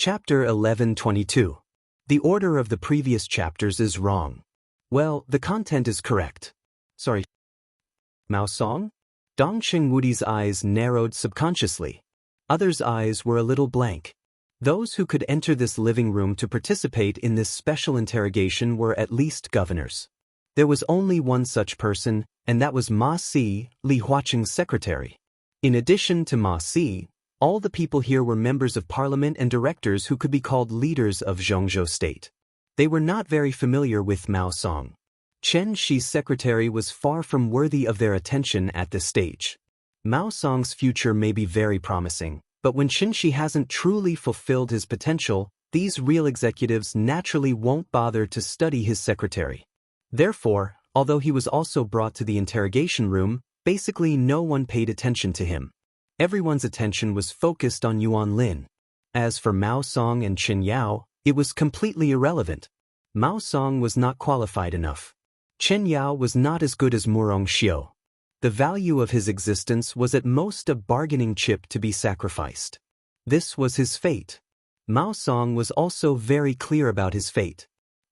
Chapter 1122. The order of the previous chapters is wrong. Well, the content is correct. Sorry. Mao Song? Dongqing Wudi's eyes narrowed subconsciously. Others' eyes were a little blank. Those who could enter this living room to participate in this special interrogation were at least governors. There was only one such person, and that was Ma Si, Li Huaqing's secretary. In addition to Ma Si, all the people here were members of parliament and directors who could be called leaders of Zhongzhou state. They were not very familiar with Mao Song. Chen Shi's secretary was far from worthy of their attention at this stage. Mao Song's future may be very promising, but when Chen Shi hasn't truly fulfilled his potential, these real executives naturally won't bother to study his secretary. Therefore, although he was also brought to the interrogation room, basically no one paid attention to him. Everyone's attention was focused on Yuan Lin. As for Mao Song and Chen Yao, it was completely irrelevant. Mao Song was not qualified enough. Chen Yao was not as good as Murong Xiu. The value of his existence was at most a bargaining chip to be sacrificed. This was his fate. Mao Song was also very clear about his fate.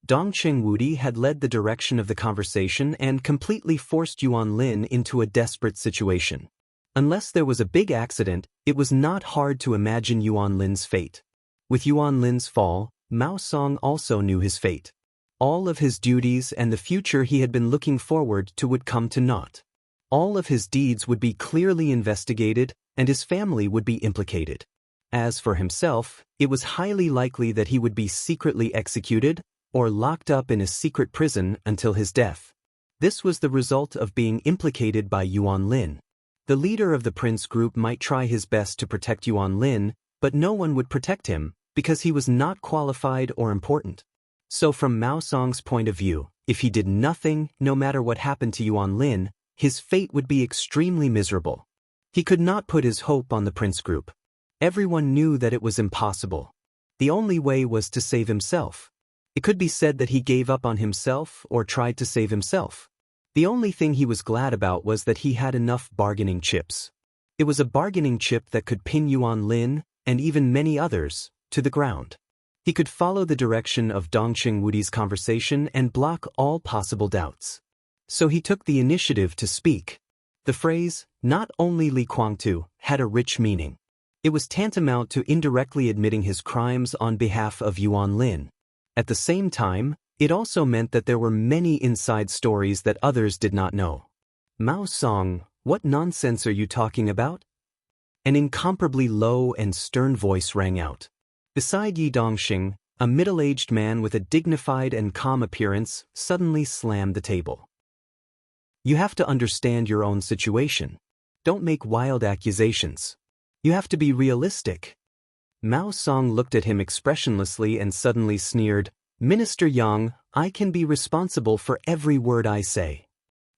Dongqing Wudi had led the direction of the conversation and completely forced Yuan Lin into a desperate situation. Unless there was a big accident, it was not hard to imagine Yuan Lin's fate. With Yuan Lin's fall, Mao Song also knew his fate. All of his duties and the future he had been looking forward to would come to naught. All of his deeds would be clearly investigated, and his family would be implicated. As for himself, it was highly likely that he would be secretly executed or locked up in a secret prison until his death. This was the result of being implicated by Yuan Lin. The leader of the prince group might try his best to protect Yuan Lin, but no one would protect him because he was not qualified or important. So from Mao Song's point of view, if he did nothing, no matter what happened to Yuan Lin, his fate would be extremely miserable. He could not put his hope on the prince group. Everyone knew that it was impossible. The only way was to save himself. It could be said that he gave up on himself or tried to save himself. The only thing he was glad about was that he had enough bargaining chips. It was a bargaining chip that could pin Yuan Lin, and even many others, to the ground. He could follow the direction of Dongqing Wudi's conversation and block all possible doubts. So he took the initiative to speak. The phrase, "not only Li Kuangtu," had a rich meaning. It was tantamount to indirectly admitting his crimes on behalf of Yuan Lin. At the same time, it also meant that there were many inside stories that others did not know. "Mao Song, what nonsense are you talking about?" An incomparably low and stern voice rang out. Beside Yi Dongxing, a middle-aged man with a dignified and calm appearance suddenly slammed the table. "You have to understand your own situation. Don't make wild accusations. You have to be realistic." Mao Song looked at him expressionlessly and suddenly sneered, "Minister Yang, I can be responsible for every word I say."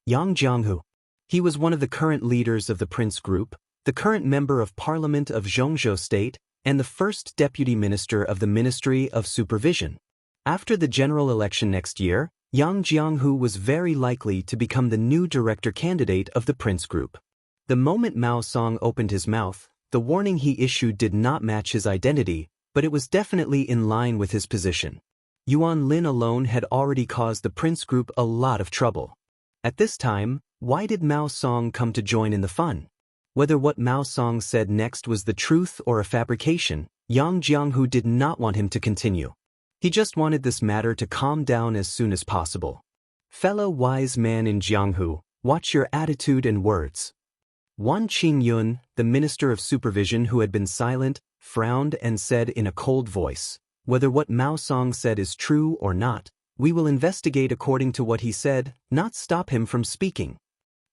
Yang Jianghu. He was one of the current leaders of the Prince Group, the current member of Parliament of Zhongzhou State, and the first deputy minister of the Ministry of Supervision. After the general election next year, Yang Jianghu was very likely to become the new director candidate of the Prince Group. The moment Mao Song opened his mouth, the warning he issued did not match his identity, but it was definitely in line with his position. Yuan Lin alone had already caused the Prince Group a lot of trouble. At this time, why did Mao Song come to join in the fun? Whether what Mao Song said next was the truth or a fabrication, Yang Jianghu did not want him to continue. He just wanted this matter to calm down as soon as possible. "Fellow wise man in Jianghu, watch your attitude and words." Wan Qingyun, the minister of supervision who had been silent, frowned and said in a cold voice, "Whether what Mao Song said is true or not, we will investigate according to what he said, not stop him from speaking."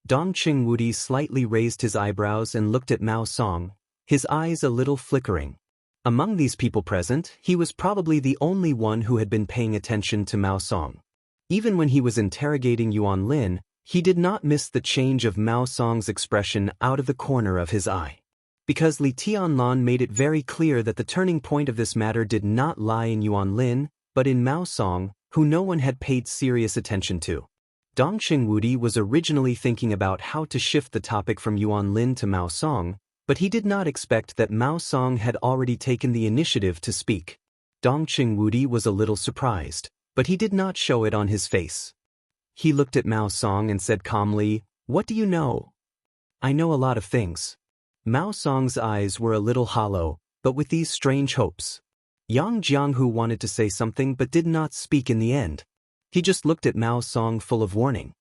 Dongqing Wudi slightly raised his eyebrows and looked at Mao Song, his eyes a little flickering. Among these people present, he was probably the only one who had been paying attention to Mao Song. Even when he was interrogating Yuan Lin, he did not miss the change of Mao Song's expression out of the corner of his eye. Because Li Tianlan made it very clear that the turning point of this matter did not lie in Yuan Lin, but in Mao Song, who no one had paid serious attention to. Dongqing Wudi was originally thinking about how to shift the topic from Yuan Lin to Mao Song, But he did not expect that Mao Song had already taken the initiative to speak. Dongqing Wudi was a little surprised, but he did not show it on his face. He looked at Mao Song and said calmly, "What do you know?" "I know a lot of things." Mao Song's eyes were a little hollow, but with these strange hopes. Yang Jianghu wanted to say something but did not speak in the end. He just looked at Mao Song full of warning.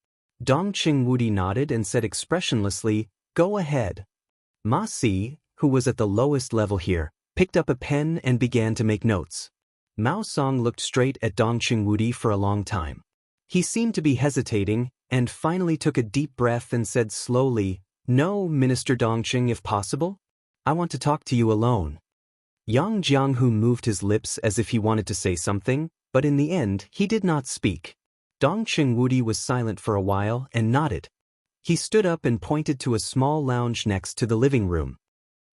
Dongqing Wudi nodded and said expressionlessly, "Go ahead." Ma Si, who was at the lowest level here, picked up a pen and began to make notes. Mao Song looked straight at Dongqing Wudi for a long time. He seemed to be hesitating, and finally took a deep breath and said slowly, "No, Minister Dongqing, if possible. I want to talk to you alone." Yang Jianghu moved his lips as if he wanted to say something, but in the end, he did not speak. Dongqing Wudi was silent for a while and nodded. He stood up and pointed to a small lounge next to the living room.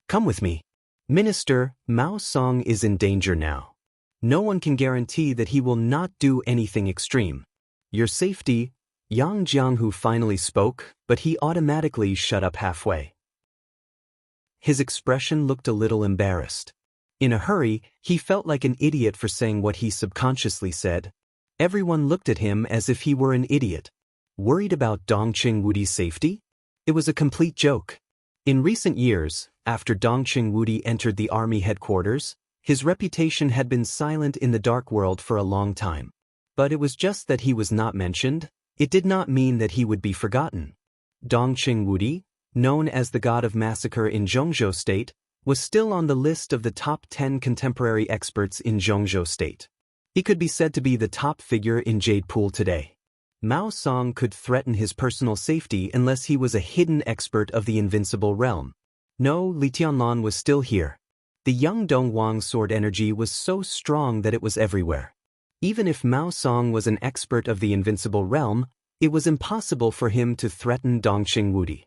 "Come with me. Minister, Mao Song is in danger now. No one can guarantee that he will not do anything extreme. Your safety." Yang Jianghu finally spoke, but he automatically shut up halfway. His expression looked a little embarrassed. In a hurry, he felt like an idiot for saying what he subconsciously said. Everyone looked at him as if he were an idiot. Worried about Dongqing Wudi's safety? It was a complete joke. In recent years, after Dongqing Wudi entered the army headquarters, his reputation had been silent in the dark world for a long time. But it was just that he was not mentioned. It did not mean that he would be forgotten. Dongqing Wudi, known as the god of massacre in Zhongzhou State, was still on the list of the top 10 contemporary experts in Zhongzhou State. He could be said to be the top figure in Jade Pool today. Mao Song could threaten his personal safety unless he was a hidden expert of the invincible realm. No, Li Tianlan was still here. The young Dongwang sword energy was so strong that it was everywhere. Even if Mao Song was an expert of the invincible realm, it was impossible for him to threaten Dongqing Wudi.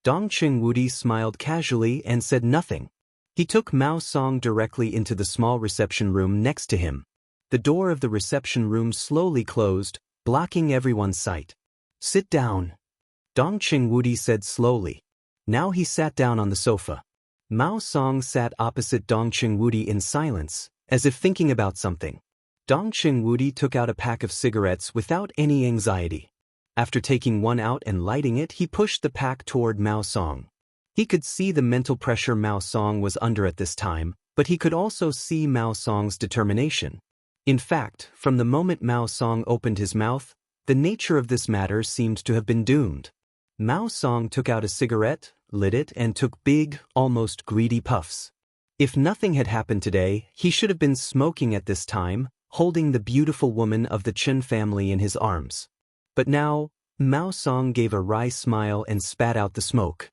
Dongqing Wudi smiled casually and said nothing. He took Mao Song directly into the small reception room next to him. The door of the reception room slowly closed, blocking everyone's sight. "Sit down," Dongqing Wudi said slowly. Now he sat down on the sofa. Mao Song sat opposite Dongqing Wudi in silence, as if thinking about something. Dongqing Wudi took out a pack of cigarettes without any anxiety. After taking one out and lighting it, he pushed the pack toward Mao Song. He could see the mental pressure Mao Song was under at this time, but he could also see Mao Song's determination. In fact, from the moment Mao Song opened his mouth, the nature of this matter seemed to have been doomed. Mao Song took out a cigarette, lit it, and took big, almost greedy puffs. If nothing had happened today, he should have been smoking at this time, holding the beautiful woman of the Chen family in his arms. But now, Mao Song gave a wry smile and spat out the smoke.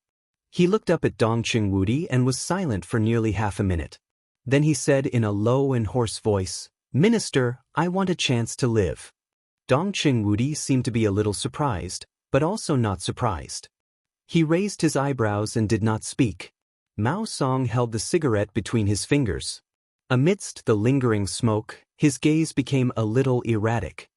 He looked up at Dongqing Wudi and was silent for nearly half a minute. Then he said in a low and hoarse voice, "Minister, I want a chance to live." Dongqing Wudi seemed to be a little surprised, but also not surprised. He raised his eyebrows and did not speak. Mao Song held the cigarette between his fingers. Amidst the lingering smoke, his gaze became a little erratic.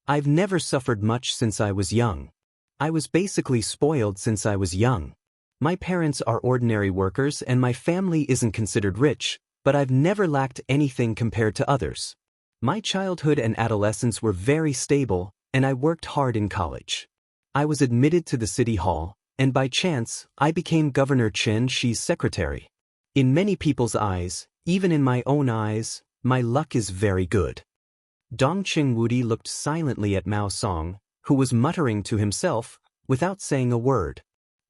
"I've never suffered much since I was young. I was basically spoiled since I was young. My parents are ordinary workers and my family isn't considered rich, but I've never lacked anything compared to others. My childhood and adolescence were very stable, and I worked hard in college. I was admitted to the city hall, and by chance, I became Governor Chen Shi's secretary. In many people's eyes, even in my own eyes, my luck is very good." Dongqing Wudi looked silently at Mao Song, who was muttering to himself, without saying a word.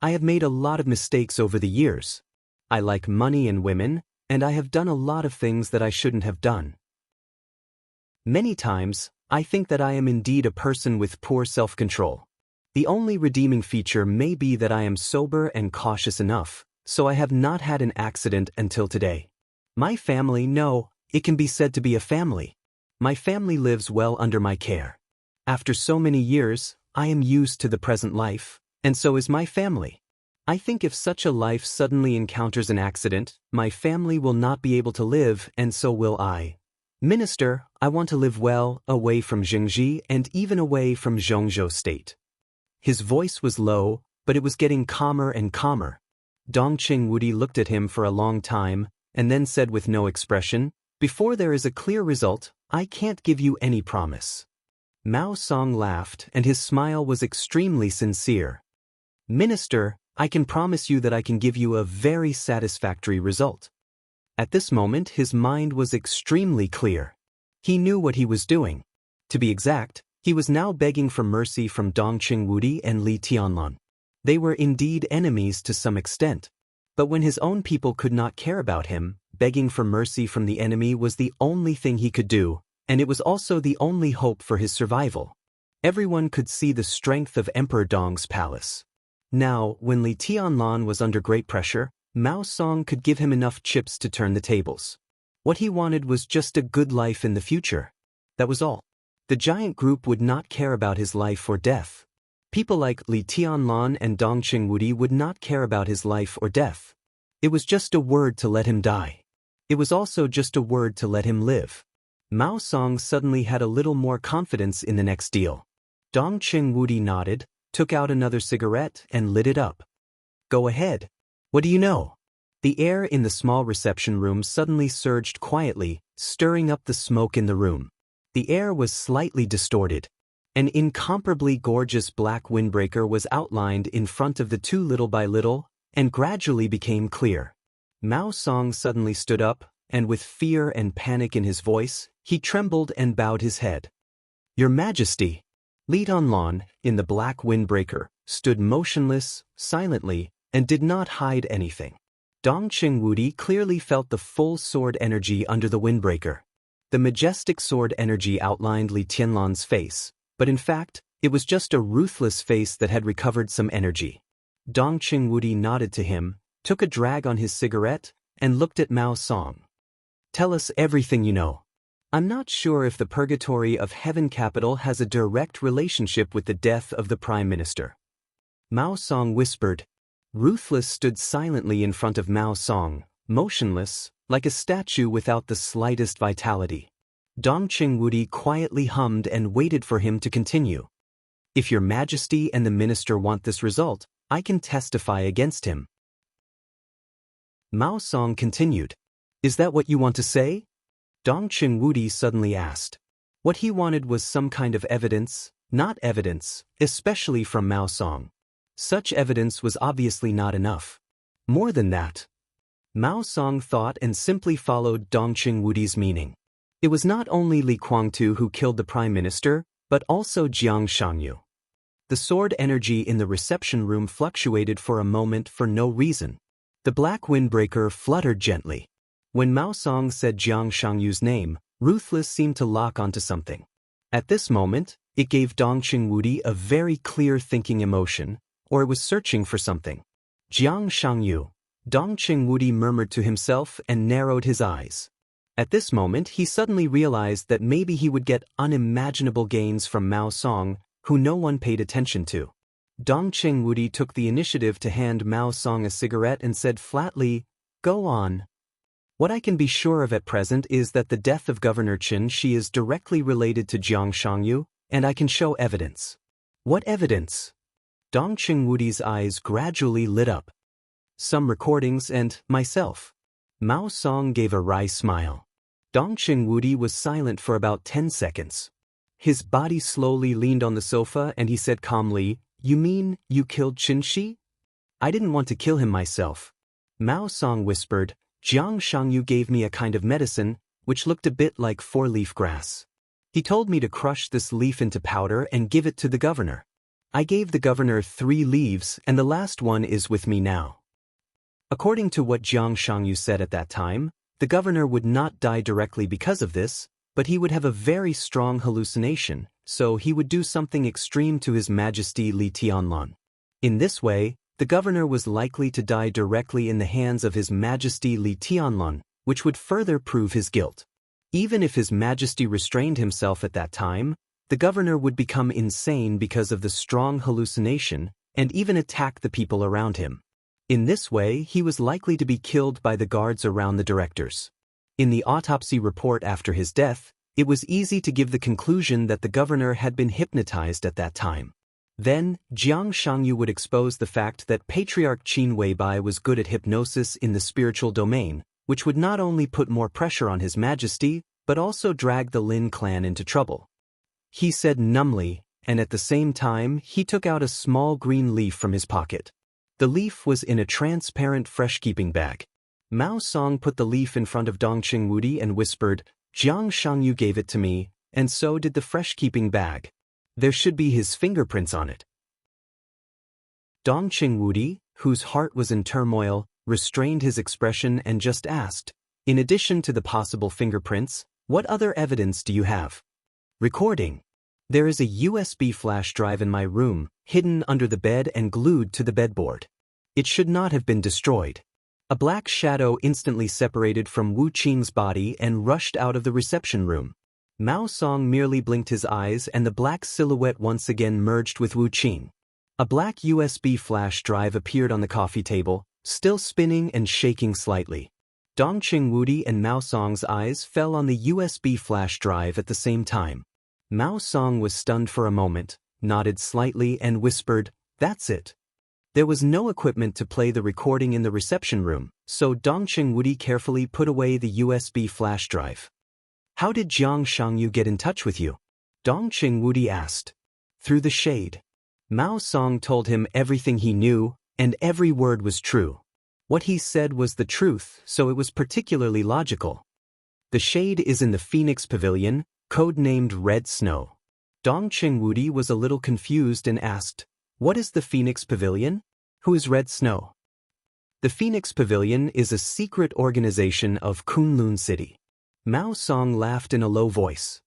"I have made a lot of mistakes over the years. I like money and women, and I have done a lot of things that I shouldn't have done. Many times, I think that I am indeed a person with poor self-control. The only redeeming feature may be that I am sober and cautious enough, so I have not had an accident until today. My family, no, it can be said to be a family. My family lives well under my care. After so many years, I am used to the present life, and so is my family. I think if such a life suddenly encounters an accident, my family will not be able to live, and so will I. Minister, I want to live well, away from Jingji and even away from Zhongzhou State." His voice was low, but it was getting calmer and calmer. Dongqing Wudi looked at him for a long time, and then said with no expression, "Before there is a clear result, I can't give you any promise." Mao Song laughed, and his smile was extremely sincere. "Minister, I can promise you that I can give you a very satisfactory result." At this moment his mind was extremely clear. He knew what he was doing. To be exact, he was now begging for mercy from Dongqing Wudi and Li Tianlan. They were indeed enemies to some extent. But when his own people could not care about him, begging for mercy from the enemy was the only thing he could do, and it was also the only hope for his survival. Everyone could see the strength of Emperor Dong's palace. Now, when Li Tianlan was under great pressure, Mao Song could give him enough chips to turn the tables. What he wanted was just a good life in the future. That was all. The giant group would not care about his life or death. People like Li Tianlan and Dongqing Wudi would not care about his life or death. It was just a word to let him die. It was also just a word to let him live. Mao Song suddenly had a little more confidence in the next deal. Dongqing Wudi nodded, took out another cigarette, and lit it up. "Go ahead. What do you know?" The air in the small reception room suddenly surged quietly, stirring up the smoke in the room. The air was slightly distorted. An incomparably gorgeous black windbreaker was outlined in front of the two little by little, and gradually became clear. Mao Song suddenly stood up, and with fear and panic in his voice, he trembled and bowed his head. "Your Majesty!" Li Tianlan, in the black windbreaker, stood motionless, silently, and did not hide anything. Dongqing Wudi clearly felt the full sword energy under the windbreaker. The majestic sword energy outlined Li Tianlan's face, but in fact, it was just a ruthless face that had recovered some energy. Dongqing Wudi nodded to him, took a drag on his cigarette, and looked at Mao Song. "Tell us everything you know. I'm not sure if the purgatory of Heaven Capital has a direct relationship with the death of the Prime Minister." Mao Song whispered. Ruthless stood silently in front of Mao Song, motionless, like a statue without the slightest vitality. Dongqing Wudi quietly hummed and waited for him to continue. "If your Majesty and the minister want this result, I can testify against him." Mao Song continued. "Is that what you want to say?" Dongqing Wudi suddenly asked. What he wanted was some kind of evidence, not evidence, especially from Mao Song. Such evidence was obviously not enough. More than that. Mao Song thought and simply followed Dongqing Wudi's meaning. It was not only Li Guangtu who killed the Prime Minister, but also Xianxia. The sword energy in the reception room fluctuated for a moment for no reason. The black windbreaker fluttered gently. When Mao Song said Xianxia's name, Ruthless seemed to lock onto something. At this moment, it gave Dongqing Wudi a very clear thinking emotion, or it was searching for something. Xianxia. Dongqing Wudi murmured to himself and narrowed his eyes. At this moment he suddenly realized that maybe he would get unimaginable gains from Mao Song, who no one paid attention to. Dongqing Wudi took the initiative to hand Mao Song a cigarette and said flatly, "Go on. What I can be sure of at present is that the death of Governor Xianxia is directly related to Xianxia, and I can show evidence." "What evidence?" Dongqing Wudi's eyes gradually lit up. "Some recordings and myself." Mao Song gave a wry smile. Dongqing Wudi was silent for about 10 seconds. His body slowly leaned on the sofa and he said calmly, "You mean you killed Xianxia?" "I didn't want to kill him myself." Mao Song whispered, "Xianxia gave me a kind of medicine, which looked a bit like 4-leaf grass. He told me to crush this leaf into powder and give it to the governor. I gave the governor 3 leaves and the last one is with me now." According to what Xianxia said at that time, the governor would not die directly because of this, but he would have a very strong hallucination, so he would do something extreme to His Majesty Li Tianlan. In this way, the governor was likely to die directly in the hands of His Majesty Li Tianlan, which would further prove his guilt. Even if His Majesty restrained himself at that time, the governor would become insane because of the strong hallucination and even attack the people around him. In this way, he was likely to be killed by the guards around the directors. In the autopsy report after his death, it was easy to give the conclusion that the governor had been hypnotized at that time. Then, Jiang Shangyu would expose the fact that Patriarch Qin Weibai was good at hypnosis in the spiritual domain, which would not only put more pressure on His Majesty, but also drag the Lin clan into trouble. He said numbly, and at the same time he took out a small green leaf from his pocket. The leaf was in a transparent fresh-keeping bag. Mao Song put the leaf in front of Dongqing Wudi and whispered, "Jiang Shangyu gave it to me, and so did the fresh-keeping bag. There should be his fingerprints on it." Dongqing Wudi, whose heart was in turmoil, restrained his expression and just asked, "In addition to the possible fingerprints, what other evidence do you have?" "Recording. There is a USB flash drive in my room, hidden under the bed and glued to the bedboard. It should not have been destroyed." A black shadow instantly separated from Wu Qing's body and rushed out of the reception room. Mao Song merely blinked his eyes and the black silhouette once again merged with Wu Qing. A black USB flash drive appeared on the coffee table, still spinning and shaking slightly. Dongqing Wudi and Mao Song's eyes fell on the USB flash drive at the same time. Mao Song was stunned for a moment, nodded slightly and whispered, "That's it." There was no equipment to play the recording in the reception room, so Dongqing Wudi carefully put away the USB flash drive. "How did Jiang Shangyu get in touch with you?" Dongqing Wudi asked. "Through the shade." Mao Song told him everything he knew, and every word was true. What he said was the truth, so it was particularly logical. "The shade is in the Phoenix Pavilion, codenamed Red Snow." Dongqing Wudi was a little confused and asked, "What is the Phoenix Pavilion? Who is Red Snow?" The Phoenix Pavilion is a secret organization of Kunlun City. Mao Song laughed in a low voice.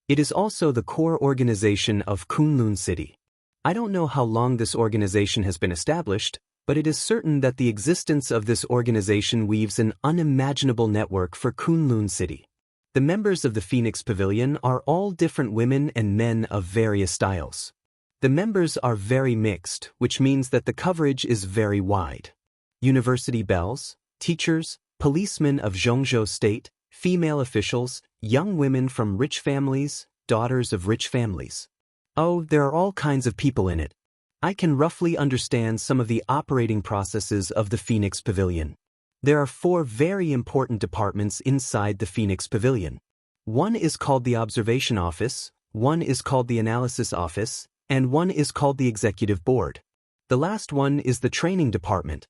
"It is also the core organization of Kunlun City. I don't know how long this organization has been established, but it is certain that the existence of this organization weaves an unimaginable network for Kunlun City. The members of the Phoenix Pavilion are all different women and men of various styles. The members are very mixed, which means that the coverage is very wide. University belles, teachers, policemen of Zhongzhou State, female officials, young women from rich families, daughters of rich families. Oh, there are all kinds of people in it. I can roughly understand some of the operating processes of the Phoenix Pavilion. There are 4 very important departments inside the Phoenix Pavilion. One is called the Observation Office, one is called the Analysis Office, and one is called the Executive Board. The last one is the Training Department.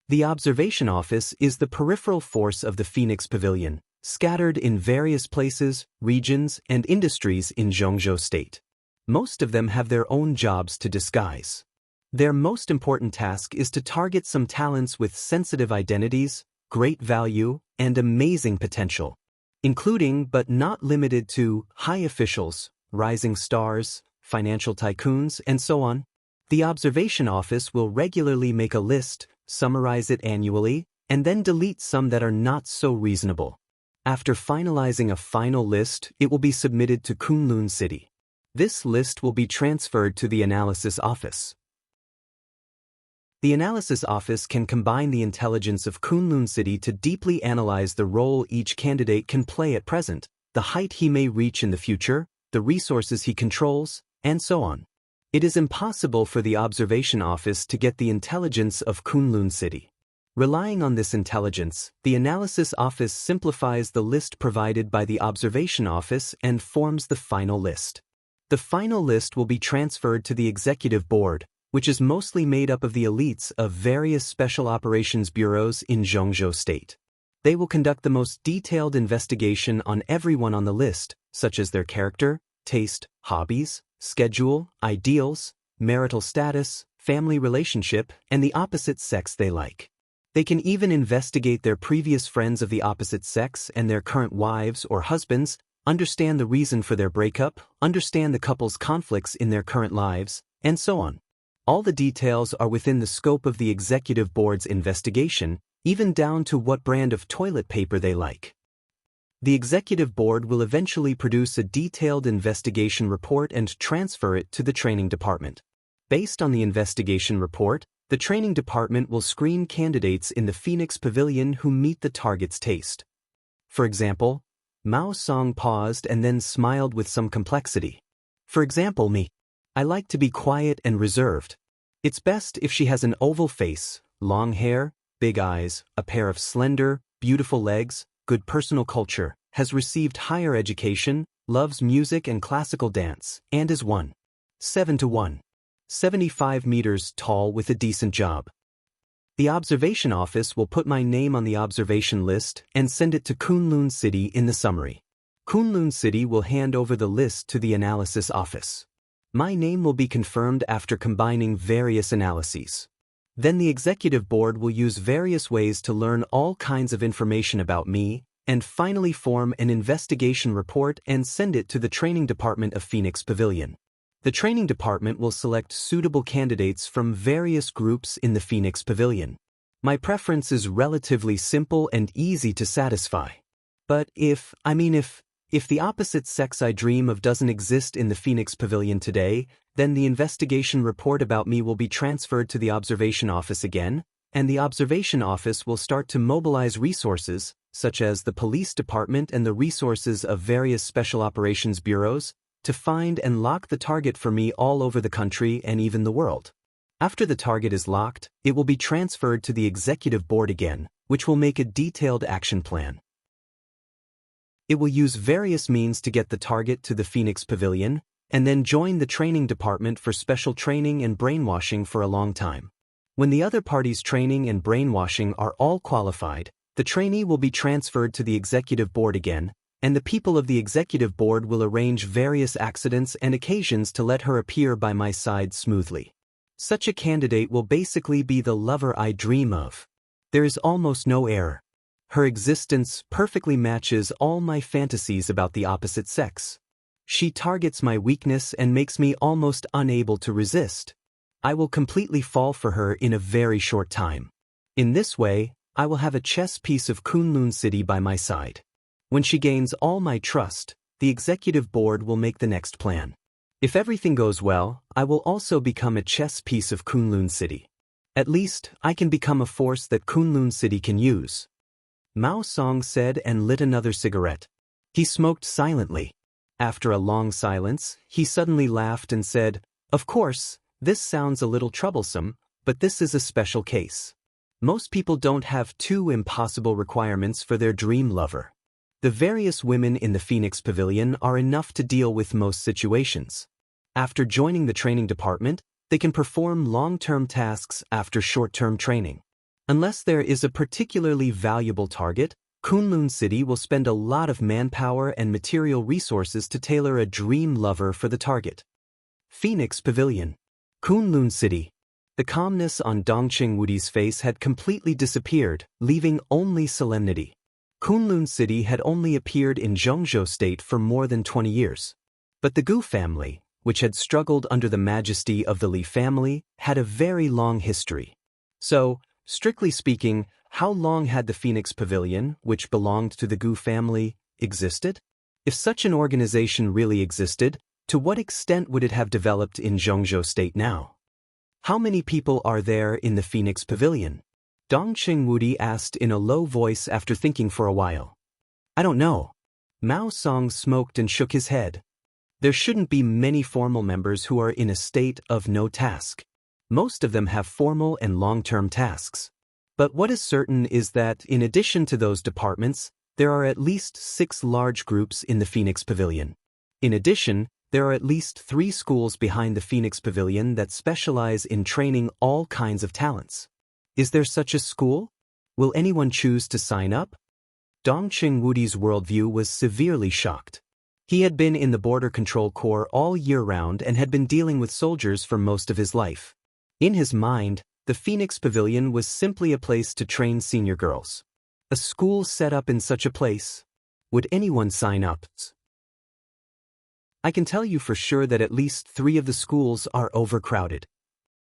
The Observation Office is the peripheral force of the Phoenix Pavilion, scattered in various places, regions, and industries in Zhongzhou State. Most of them have their own jobs to disguise. Their most important task is to target some talents with sensitive identities, great value, and amazing potential, including but not limited to high officials, rising stars, financial tycoons, and so on. The Observation Office will regularly make a list, summarize it annually, and then delete some that are not so reasonable. After finalizing a final list, it will be submitted to Kunlun City. This list will be transferred to the Analysis Office. The Analysis Office can combine the intelligence of Kunlun City to deeply analyze the role each candidate can play at present, the height he may reach in the future, the resources he controls, and so on. It is impossible for the Observation Office to get the intelligence of Kunlun City. Relying on this intelligence, the Analysis Office simplifies the list provided by the Observation Office and forms the final list. The final list will be transferred to the Executive Board, which is mostly made up of the elites of various special operations bureaus in Zhongzhou State. They will conduct the most detailed investigation on everyone on the list, such as their character, taste, hobbies, schedule, ideals, marital status, family relationship, and the opposite sex they like. They can even investigate their previous friends of the opposite sex and their current wives or husbands, understand the reason for their breakup, understand the couple's conflicts in their current lives, and so on. All the details are within the scope of the Executive Board's investigation, even down to what brand of toilet paper they like. The Executive Board will eventually produce a detailed investigation report and transfer it to the Training Department. Based on the investigation report, the Training Department will screen candidates in the Phoenix Pavilion who meet the target's taste. For example, Mao Song paused and then smiled with some complexity. "For example, me. I like to be quiet and reserved. It's best if she has an oval face, long hair, big eyes, a pair of slender, beautiful legs, good personal culture, has received higher education, loves music and classical dance, and is 1.7 to 1.75 meters tall with a decent job. The observation office will put my name on the observation list and send it to Kunlun City in the summary. Kunlun City will hand over the list to the analysis office. My name will be confirmed after combining various analyses. Then the executive board will use various ways to learn all kinds of information about me, and finally form an investigation report and send it to the training department of Phoenix Pavilion. The training department will select suitable candidates from various groups in the Phoenix Pavilion. My preference is relatively simple and easy to satisfy. But if the opposite sex I dream of doesn't exist in the Phoenix Pavilion today, then the investigation report about me will be transferred to the observation office again, and the observation office will start to mobilize resources, such as the police department and the resources of various special operations bureaus, to find and lock the target for me all over the country and even the world. After the target is locked, it will be transferred to the executive board again, which will make a detailed action plan. It will use various means to get the target to the Phoenix Pavilion, and then join the training department for special training and brainwashing for a long time. When the other party's training and brainwashing are all qualified, the trainee will be transferred to the executive board again, and the people of the executive board will arrange various accidents and occasions to let her appear by my side smoothly. Such a candidate will basically be the lover I dream of. There is almost no error. Her existence perfectly matches all my fantasies about the opposite sex. She targets my weakness and makes me almost unable to resist. I will completely fall for her in a very short time. In this way, I will have a chess piece of Kunlun City by my side. When she gains all my trust, the executive board will make the next plan. If everything goes well, I will also become a chess piece of Kunlun City. At least, I can become a force that Kunlun City can use. Mao Song said and lit another cigarette. He smoked silently. After a long silence, he suddenly laughed and said, "Of course, this sounds a little troublesome, but this is a special case. Most people don't have two impossible requirements for their dream lover. The various women in the Phoenix Pavilion are enough to deal with most situations. After joining the training department, they can perform long-term tasks after short-term training. Unless there is a particularly valuable target, Kunlun City will spend a lot of manpower and material resources to tailor a dream lover for the target." Phoenix Pavilion. Kunlun City. The calmness on Dongqing Wudi's face had completely disappeared, leaving only solemnity. Kunlun City had only appeared in Zhongzhou State for more than 20 years. But the Gu family, which had struggled under the majesty of the Li family, had a very long history. So, strictly speaking, how long had the Phoenix Pavilion, which belonged to the Gu family, existed? If such an organization really existed, to what extent would it have developed in Zhongzhou State now? How many people are there in the Phoenix Pavilion? Dongqing Wudi asked in a low voice after thinking for a while. "I don't know." Mao Song smoked and shook his head. "There shouldn't be many formal members who are in a state of no task. Most of them have formal and long-term tasks. But what is certain is that, in addition to those departments, there are at least 6 large groups in the Phoenix Pavilion. In addition, there are at least 3 schools behind the Phoenix Pavilion that specialize in training all kinds of talents. Is there such a school? Will anyone choose to sign up?" Dongqing Wudi's worldview was severely shocked. He had been in the Border Control Corps all year round and had been dealing with soldiers for most of his life. In his mind, the Phoenix Pavilion was simply a place to train senior girls. A school set up in such a place? Would anyone sign up? "I can tell you for sure that at least 3 of the schools are overcrowded."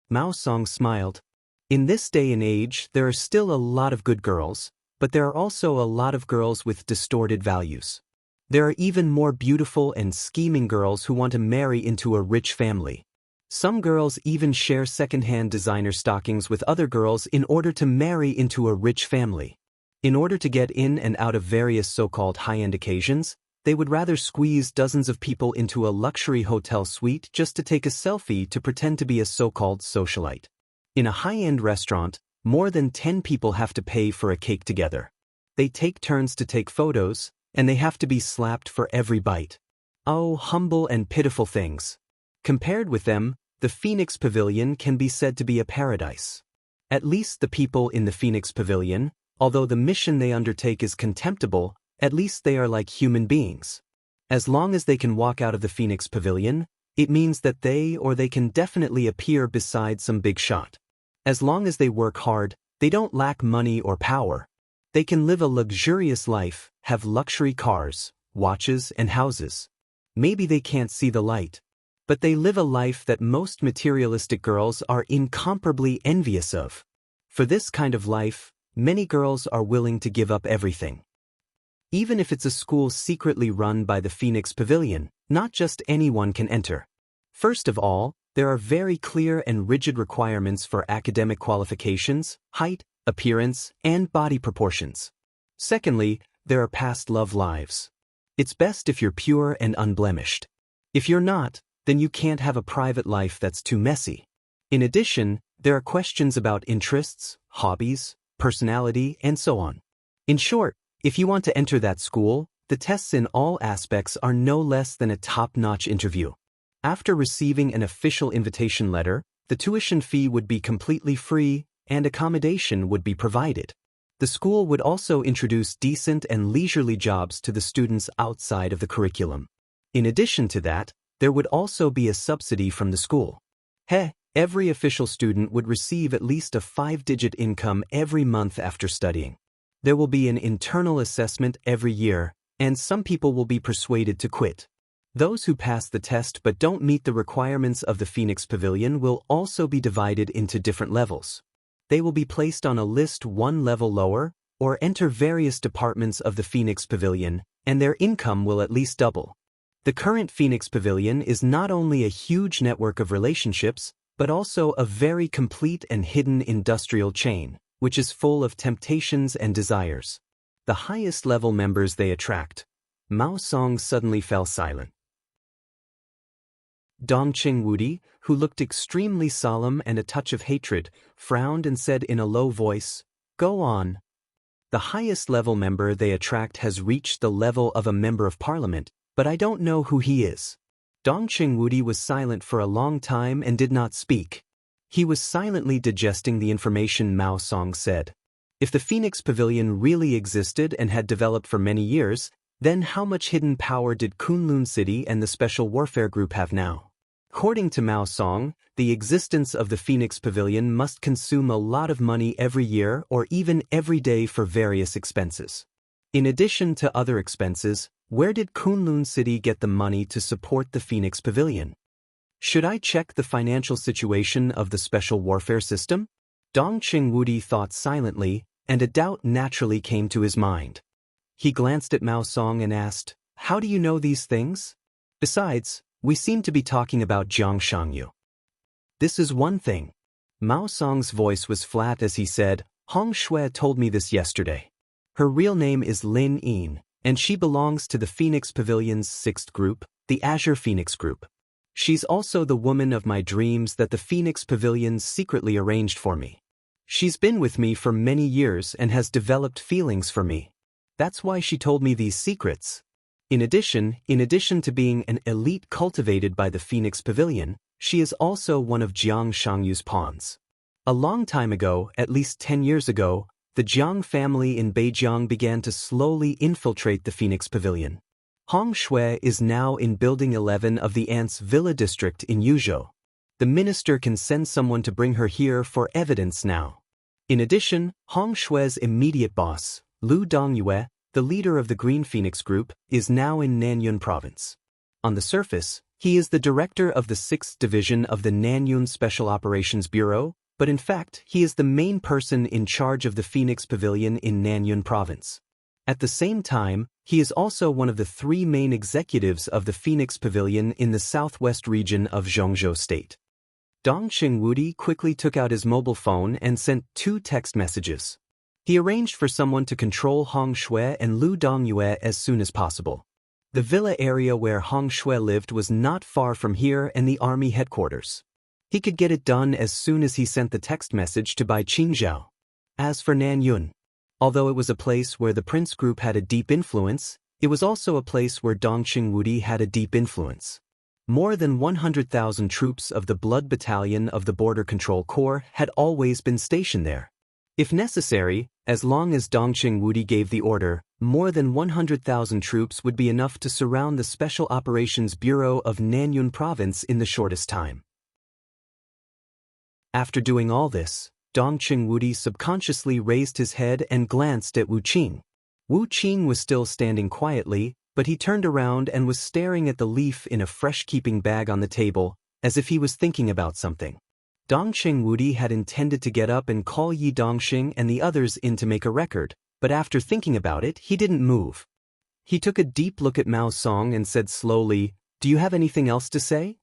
Mao Song smiled. "In this day and age, there are still a lot of good girls, but there are also a lot of girls with distorted values. There are even more beautiful and scheming girls who want to marry into a rich family. Some girls even share second-hand designer stockings with other girls in order to marry into a rich family. In order to get in and out of various so-called high-end occasions, They would rather squeeze dozens of people into a luxury hotel suite just to take a selfie to pretend to be a so-called socialite. In a high-end restaurant, more than 10 people have to pay for a cake together. They take turns to take photos, and they have to be slapped for every bite. Oh, humble and pitiful things. Compared with them, the Phoenix Pavilion can be said to be a paradise. At least the people in the Phoenix Pavilion, although the mission they undertake is contemptible, at least they are like human beings. As long as they can walk out of the Phoenix Pavilion, it means that they can definitely appear beside some big shot. As long as they work hard, they don't lack money or power. They can live a luxurious life, have luxury cars, watches, and houses. Maybe they can't see the light, but they live a life that most materialistic girls are incomparably envious of. For this kind of life, many girls are willing to give up everything. Even if it's a school secretly run by the Phoenix Pavilion, not just anyone can enter. First of all, there are very clear and rigid requirements for academic qualifications, height, appearance, and body proportions. Secondly, there are past love lives. It's best if you're pure and unblemished. If you're not, then you can't have a private life that's too messy. In addition, there are questions about interests, hobbies, personality, and so on. In short, if you want to enter that school, the tests in all aspects are no less than a top-notch interview. After receiving an official invitation letter, the tuition fee would be completely free and accommodation would be provided. The school would also introduce decent and leisurely jobs to the students outside of the curriculum. In addition to that, there would also be a subsidy from the school. Every official student would receive at least a 5-digit income every month after studying. There will be an internal assessment every year, and some people will be persuaded to quit. Those who pass the test but don't meet the requirements of the Phoenix Pavilion will also be divided into different levels. They will be placed on a list one level lower, or enter various departments of the Phoenix Pavilion, and their income will at least double. The current Phoenix Pavilion is not only a huge network of relationships, but also a very complete and hidden industrial chain, which is full of temptations and desires. The highest level members they attract. Mao Song suddenly fell silent. Dongqing Wudi, who looked extremely solemn and a touch of hatred, frowned and said in a low voice, "Go on." The highest level member they attract has reached the level of a member of parliament, but I don't know who he is. Dongqing Wudi was silent for a long time and did not speak. He was silently digesting the information Mao Song said. If the Phoenix Pavilion really existed and had developed for many years, then how much hidden power did Kunlun City and the Special Warfare Group have now? According to Mao Song, the existence of the Phoenix Pavilion must consume a lot of money every year or even every day for various expenses. In addition to other expenses, where did Kunlun City get the money to support the Phoenix Pavilion? Should I check the financial situation of the Special Warfare System? Dongqing Wudi thought silently, and a doubt naturally came to his mind. He glanced at Mao Song and asked, "How do you know these things? Besides, we seem to be talking about Xianxia." "This is one thing." Mao Song's voice was flat as he said, "Hong Shui told me this yesterday. Her real name is Lin Yin, and she belongs to the Phoenix Pavilion's 6th group, the Azure Phoenix Group. She's also the woman of my dreams that the Phoenix Pavilion secretly arranged for me. She's been with me for many years and has developed feelings for me. That's why she told me these secrets. In addition to being an elite cultivated by the Phoenix Pavilion, she is also one of Jiang Shangyu's pawns. A long time ago, at least 10 years ago, the Jiang family in Beijing began to slowly infiltrate the Phoenix Pavilion. Hong Shui is now in Building 11 of the Ants Villa District in Yuzhou. The minister can send someone to bring her here for evidence now. In addition, Hong Shui's immediate boss, Lu Dongyue, the leader of the Green Phoenix Group, is now in Nanyun Province. On the surface, he is the director of the 6th Division of the Nanyun Special Operations Bureau, but in fact, he is the main person in charge of the Phoenix Pavilion in Nanyun Province. At the same time, he is also one of the 3 main executives of the Phoenix Pavilion in the southwest region of Zhongzhou State. Dongqing Wudi quickly took out his mobile phone and sent 2 text messages. He arranged for someone to control Hong Shui and Lu Dongyue as soon as possible. The villa area where Hong Shui lived was not far from here and the army headquarters. He could get it done as soon as he sent the text message to Bai Qingzhao. As for Nan Yun, although it was a place where the Prince Group had a deep influence, it was also a place where Dongqing Wudi had a deep influence. More than 100,000 troops of the Blood Battalion of the Border Control Corps had always been stationed there. If necessary, as long as Dongqing Wudi gave the order, more than 100,000 troops would be enough to surround the Special Operations Bureau of Nanyun Province in the shortest time. After doing all this, Dongqing Wudi subconsciously raised his head and glanced at Wu Qing. Wu Qing was still standing quietly, but he turned around and was staring at the leaf in a fresh-keeping bag on the table, as if he was thinking about something. Dongqing Wudi had intended to get up and call Yi Dongxing and the others in to make a record, but after thinking about it, he didn't move. He took a deep look at Mao Song and said slowly, "Do you have anything else to say?"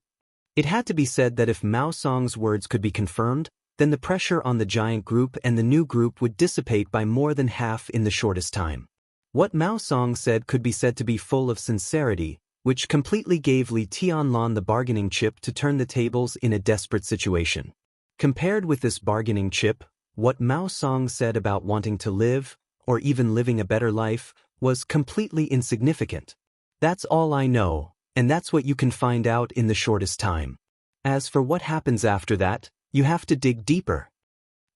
It had to be said that if Mao Song's words could be confirmed, then the pressure on the giant group and the new group would dissipate by more than half in the shortest time. What Mao Song said could be said to be full of sincerity, which completely gave Li Tianlan the bargaining chip to turn the tables in a desperate situation. Compared with this bargaining chip, what Mao Song said about wanting to live, or even living a better life, was completely insignificant. That's all I know, and that's what you can find out in the shortest time. As for what happens after that, you have to dig deeper.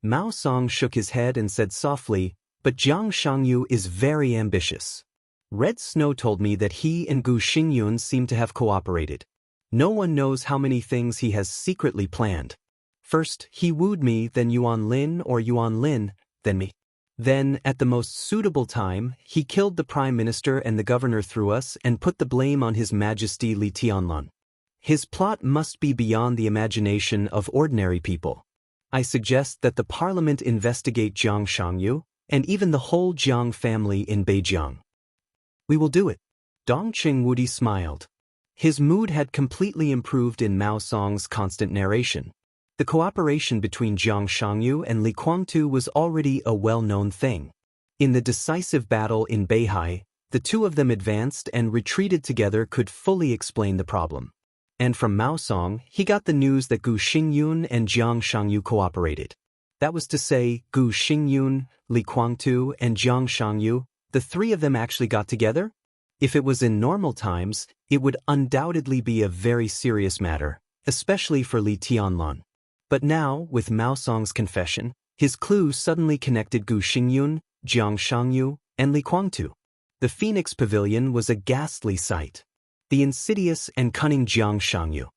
Mao Song shook his head and said softly, "But Jiang Shangyu is very ambitious. Red Snow told me that he and Gu Xingyun seem to have cooperated. No one knows how many things he has secretly planned. First, he wooed me, then Yuan Lin or Yuan Lin, then me. Then, at the most suitable time, he killed the Prime Minister and the Governor through us and put the blame on His Majesty Li Tianlan. His plot must be beyond the imagination of ordinary people. I suggest that the Parliament investigate Jiang Shangyu, and even the whole Jiang family in Beijiang." "We will do it." Dongqing Wudi smiled. His mood had completely improved in Mao Song's constant narration. The cooperation between Jiang Shangyu and Li Guangtu was already a well-known thing. In the decisive battle in Beihai, the two of them advanced and retreated together could fully explain the problem. And from Mao Song, he got the news that Gu Xingyun and Jiang Shangyu cooperated. That was to say, Gu Xingyun, Li Guangtu, and Jiang Shangyu, the three of them actually got together? If it was in normal times, it would undoubtedly be a very serious matter, especially for Li Tianlan. But now, with Mao Song's confession, his clue suddenly connected Gu Xingyun, Jiang Shangyu, and Li Guangtu. The Phoenix Pavilion was a ghastly sight. The insidious and cunning Jiang Shangyu.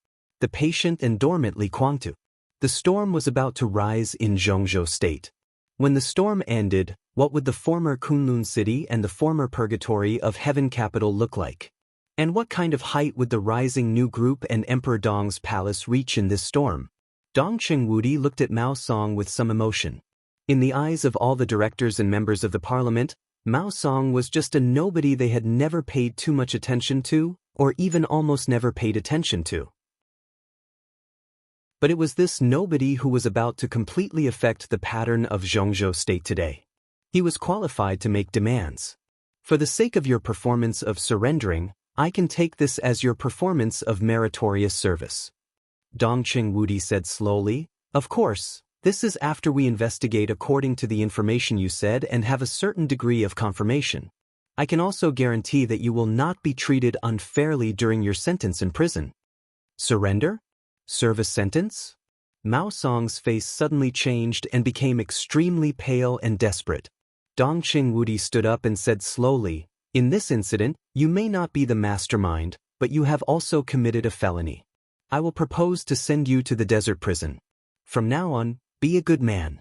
The patient and dormant Li Guangtu. The storm was about to rise in Zhongzhou State. When the storm ended, what would the former Kunlun city and the former purgatory of Heaven capital look like? And what kind of height would the rising new group and Emperor Dong's palace reach in this storm? Dongqing Wudi looked at Mao Song with some emotion. In the eyes of all the directors and members of the parliament, Mao Song was just a nobody they had never paid too much attention to, or even almost never paid attention to. But it was this nobody who was about to completely affect the pattern of Zhongzhou State today. He was qualified to make demands. For the sake of your performance of surrendering, I can take this as your performance of meritorious service. Dongqing Wudi said slowly, "Of course, this is after we investigate according to the information you said and have a certain degree of confirmation. I can also guarantee that you will not be treated unfairly during your sentence in prison." "Surrender? Service sentence?" Mao Song's face suddenly changed and became extremely pale and desperate. Dongqing Wudi stood up and said slowly, "In this incident, you may not be the mastermind, but you have also committed a felony. I will propose to send you to the desert prison. From now on, be a good man."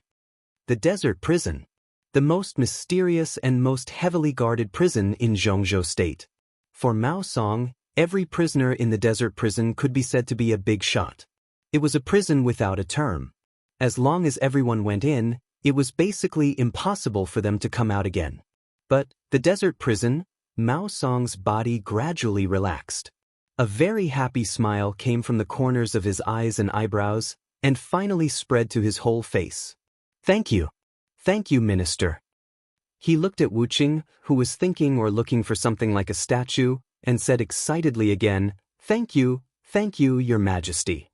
The desert prison. The most mysterious and most heavily guarded prison in Zhongzhou State. For Mao Song, every prisoner in the desert prison could be said to be a big shot. It was a prison without a term. As long as everyone went in, it was basically impossible for them to come out again. But the desert prison, Mao Song's body gradually relaxed. A very happy smile came from the corners of his eyes and eyebrows, and finally spread to his whole face. "Thank you. Thank you, Minister." He looked at Wu Qing, who was thinking or looking for something like a statue, and said excitedly again, thank you, Your Majesty."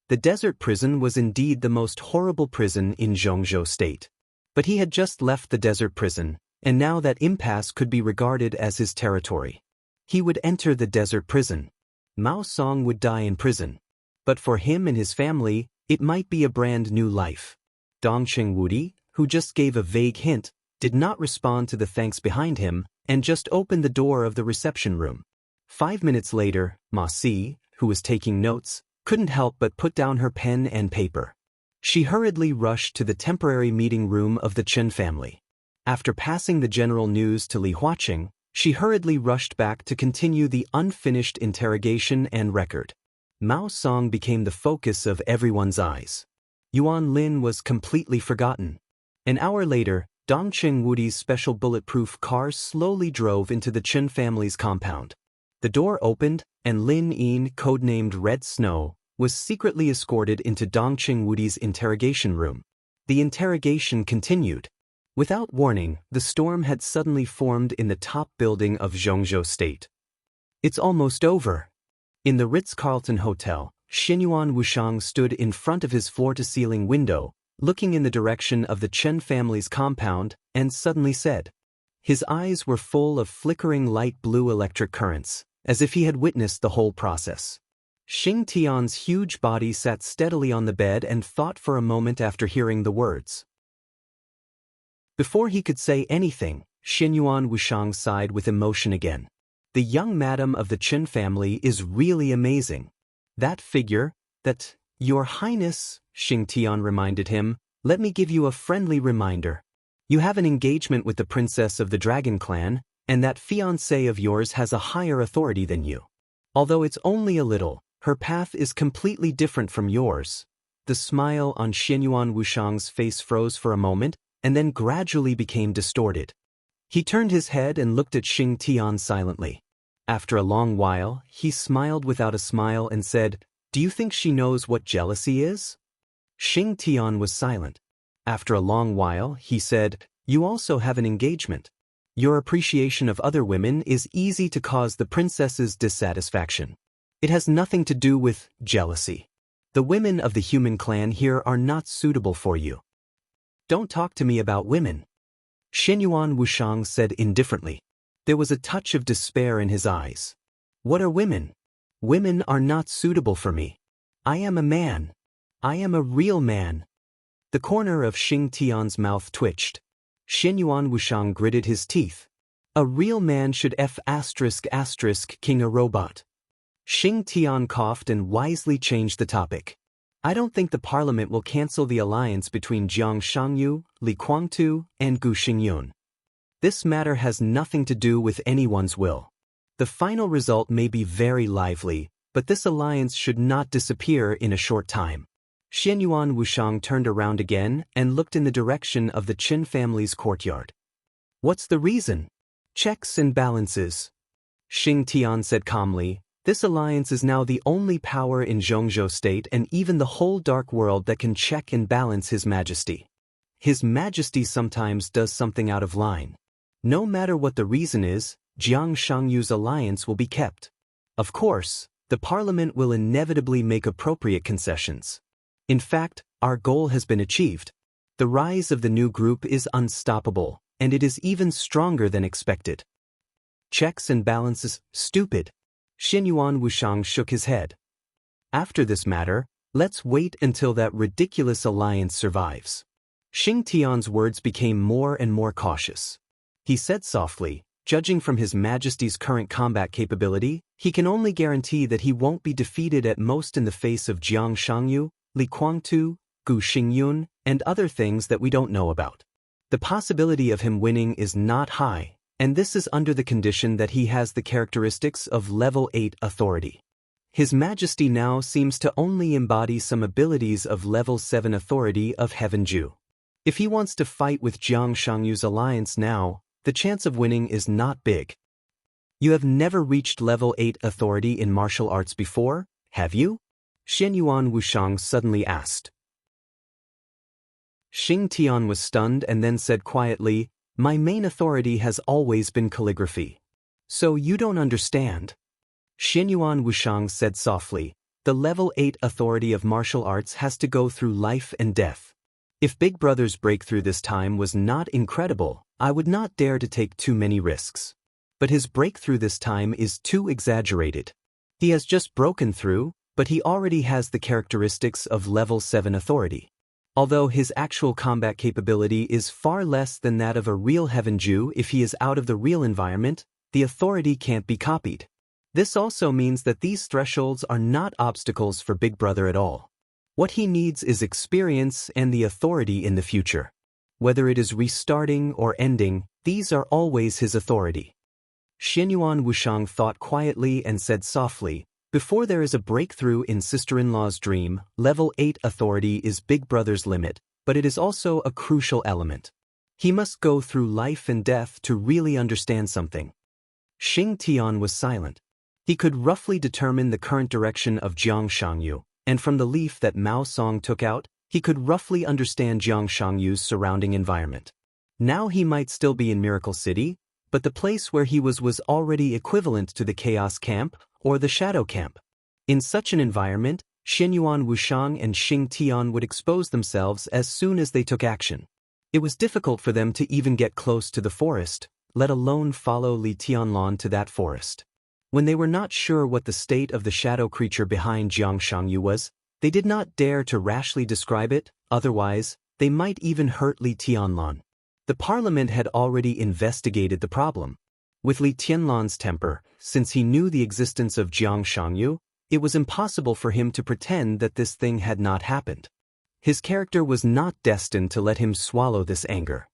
The desert prison was indeed the most horrible prison in Zhongzhou State. But he had just left the desert prison, and now that impasse could be regarded as his territory. He would enter the desert prison. Mao Song would die in prison. But for him and his family, it might be a brand new life. Dongqing Wudi, who just gave a vague hint, did not respond to the thanks behind him, and just opened the door of the reception room. 5 minutes later, Ma Si, who was taking notes, couldn't help but put down her pen and paper. She hurriedly rushed to the temporary meeting room of the Chen family. After passing the general news to Li Huaqing, she hurriedly rushed back to continue the unfinished interrogation and record. Mao Song became the focus of everyone's eyes. Yuan Lin was completely forgotten. An hour later, Dongqing Wudi's special bulletproof car slowly drove into the Chen family's compound. The door opened, and Lin Yin, codenamed Red Snow, was secretly escorted into Dongqing Wudi's interrogation room. The interrogation continued. Without warning, the storm had suddenly formed in the top building of Zhongzhou State. It's almost over. In the Ritz-Carlton Hotel, Xinyuan Wushang stood in front of his floor-to-ceiling window, looking in the direction of the Chen family's compound, and suddenly said. His eyes were full of flickering light blue electric currents, as if he had witnessed the whole process. Xing Tian's huge body sat steadily on the bed and thought for a moment after hearing the words. Before he could say anything, Xinyuan Wushang sighed with emotion again. The young madam of the Chen family is really amazing. That figure, that, Your Highness, Xing Tian reminded him, let me give you a friendly reminder. You have an engagement with the princess of the Dragon Clan, and that fiancé of yours has a higher authority than you. Although it's only a little, her path is completely different from yours. The smile on Xinyuan Wushang's face froze for a moment, and then gradually became distorted. He turned his head and looked at Xing Tian silently. After a long while, he smiled without a smile and said, Do you think she knows what jealousy is? Xing Tian was silent. After a long while, he said, You also have an engagement. Your appreciation of other women is easy to cause the princess's dissatisfaction. It has nothing to do with jealousy. The women of the human clan here are not suitable for you. Don't talk to me about women. Xinyuan Wushang said indifferently. There was a touch of despair in his eyes. What are women? Women are not suitable for me. I am a man. I am a real man. The corner of Xing Tian's mouth twitched. Xinyuan Wushang gritted his teeth. A real man should king a robot. Xing Tian coughed and wisely changed the topic. I don't think the parliament will cancel the alliance between Jiang Shangyu, Li Guangtu, and Gu Xingyun. This matter has nothing to do with anyone's will. The final result may be very lively, but this alliance should not disappear in a short time. Xinyuan Wushang turned around again and looked in the direction of the Qin family's courtyard. What's the reason? Checks and balances. Xing Tian said calmly, This alliance is now the only power in Zhongzhou State and even the whole dark world that can check and balance His Majesty. His Majesty sometimes does something out of line. No matter what the reason is, Jiang Shangyu's alliance will be kept. Of course, the parliament will inevitably make appropriate concessions. In fact, our goal has been achieved. The rise of the new group is unstoppable, and it is even stronger than expected. Checks and balances, stupid. Xinyuan Wushang shook his head. After this matter, let's wait until that ridiculous alliance survives. Xing Tian's words became more and more cautious. He said softly, Judging from His Majesty's current combat capability, he can only guarantee that he won't be defeated at most in the face of Jiang Shangyu, Li Guangtu, Gu Xingyun, and other things that we don't know about. The possibility of him winning is not high, and this is under the condition that he has the characteristics of level 8 authority. His Majesty now seems to only embody some abilities of level 7 authority of Heaven Ju. If he wants to fight with Jiang Shangyu's alliance now, the chance of winning is not big. You have never reached level 8 authority in martial arts before, have you? Xinyuan Wushang suddenly asked. Xing Tian was stunned and then said quietly, My main authority has always been calligraphy. So you don't understand. Xianyuan Wushang said softly, the level 8 authority of martial arts has to go through life and death. If Big Brother's breakthrough this time was not incredible, I would not dare to take too many risks. But his breakthrough this time is too exaggerated. He has just broken through, but he already has the characteristics of level 7 authority. Although his actual combat capability is far less than that of a real Heaven Jew if he is out of the real environment, the authority can't be copied. This also means that these thresholds are not obstacles for Big Brother at all. What he needs is experience and the authority in the future. Whether it is restarting or ending, these are always his authority. Xianyuan Wushang thought quietly and said softly, before there is a breakthrough in sister-in-law's dream, level 8 authority is Big Brother's limit, but it is also a crucial element. He must go through life and death to really understand something. Xing Tian was silent. He could roughly determine the current direction of Jiang Shangyu, and from the leaf that Mao Song took out, he could roughly understand Jiang Shangyu's surrounding environment. Now he might still be in Miracle City, but the place where he was already equivalent to the Chaos Camp or the Shadow Camp. In such an environment, Xianyuan Wushang and Xing Tian would expose themselves as soon as they took action. It was difficult for them to even get close to the forest, let alone follow Li Tianlan to that forest. When they were not sure what the state of the shadow creature behind Jiang Shangyu was, they did not dare to rashly describe it, otherwise, they might even hurt Li Tianlan. The parliament had already investigated the problem. With Li Tianlan's temper, since he knew the existence of Jiang Shangyu, it was impossible for him to pretend that this thing had not happened. His character was not destined to let him swallow this anger.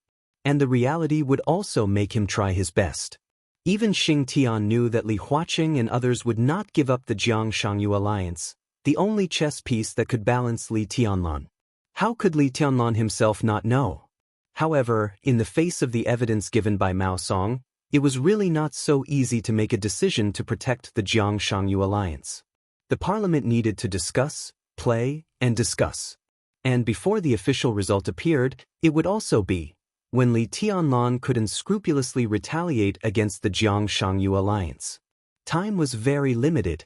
And the reality would also make him try his best. Even Xing Tian knew that Li Huaqing and others would not give up the Jiang Shangyu alliance, the only chess piece that could balance Li Tianlan. How could Li Tianlan himself not know? However, in the face of the evidence given by Mao Song, it was really not so easy to make a decision to protect the Jiang Shangyu alliance. The parliament needed to discuss, play, and discuss. And before the official result appeared, it would also be when Li Tianlan could unscrupulously retaliate against the Jiang Shangyu alliance. Time was very limited.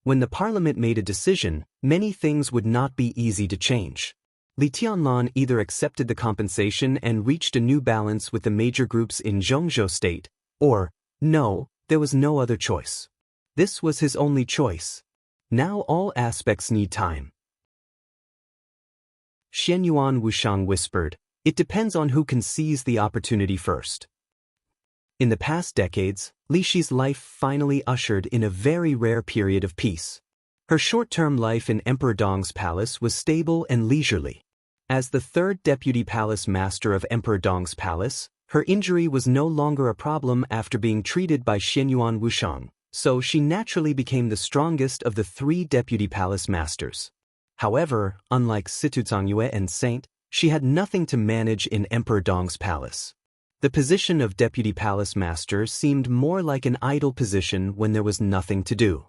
When the parliament made a decision, many things would not be easy to change. Li Tianlan either accepted the compensation and reached a new balance with the major groups in Zhongzhou state, or, no, there was no other choice. This was his only choice. Now all aspects need time. Xianyuan Wushang whispered, it depends on who can seize the opportunity first. In the past decades, Li Shi's life finally ushered in a very rare period of peace. Her short-term life in Emperor Dong's palace was stable and leisurely. As the third deputy palace master of Emperor Dong's palace, her injury was no longer a problem after being treated by Xianyuan Wushang, so she naturally became the strongest of the 3 deputy palace masters. However, unlike Situzangyue and Saint, she had nothing to manage in Emperor Dong's palace. The position of deputy palace master seemed more like an idle position when there was nothing to do.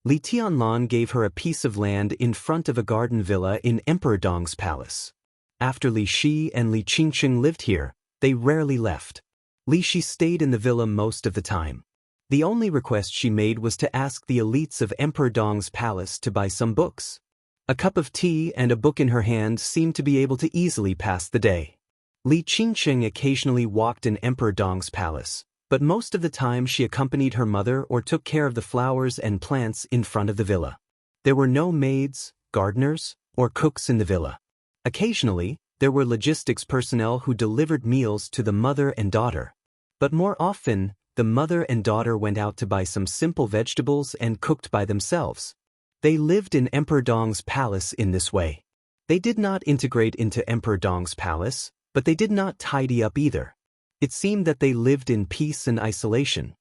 Li Tianlan gave her a piece of land in front of a garden villa in Emperor Dong's palace. After Li Shi and Li Qingqing lived here, they rarely left. Li Shi stayed in the villa most of the time. The only request she made was to ask the elites of Emperor Dong's palace to buy some books. A cup of tea and a book in her hand seemed to be able to easily pass the day. Li Qingqing occasionally walked in Emperor Dong's palace, but most of the time she accompanied her mother or took care of the flowers and plants in front of the villa. There were no maids, gardeners, or cooks in the villa. Occasionally, there were logistics personnel who delivered meals to the mother and daughter. But more often, the mother and daughter went out to buy some simple vegetables and cooked by themselves. They lived in Emperor Dong's palace in this way. They did not integrate into Emperor Dong's palace, but they did not tidy up either. It seemed that they lived in peace and isolation.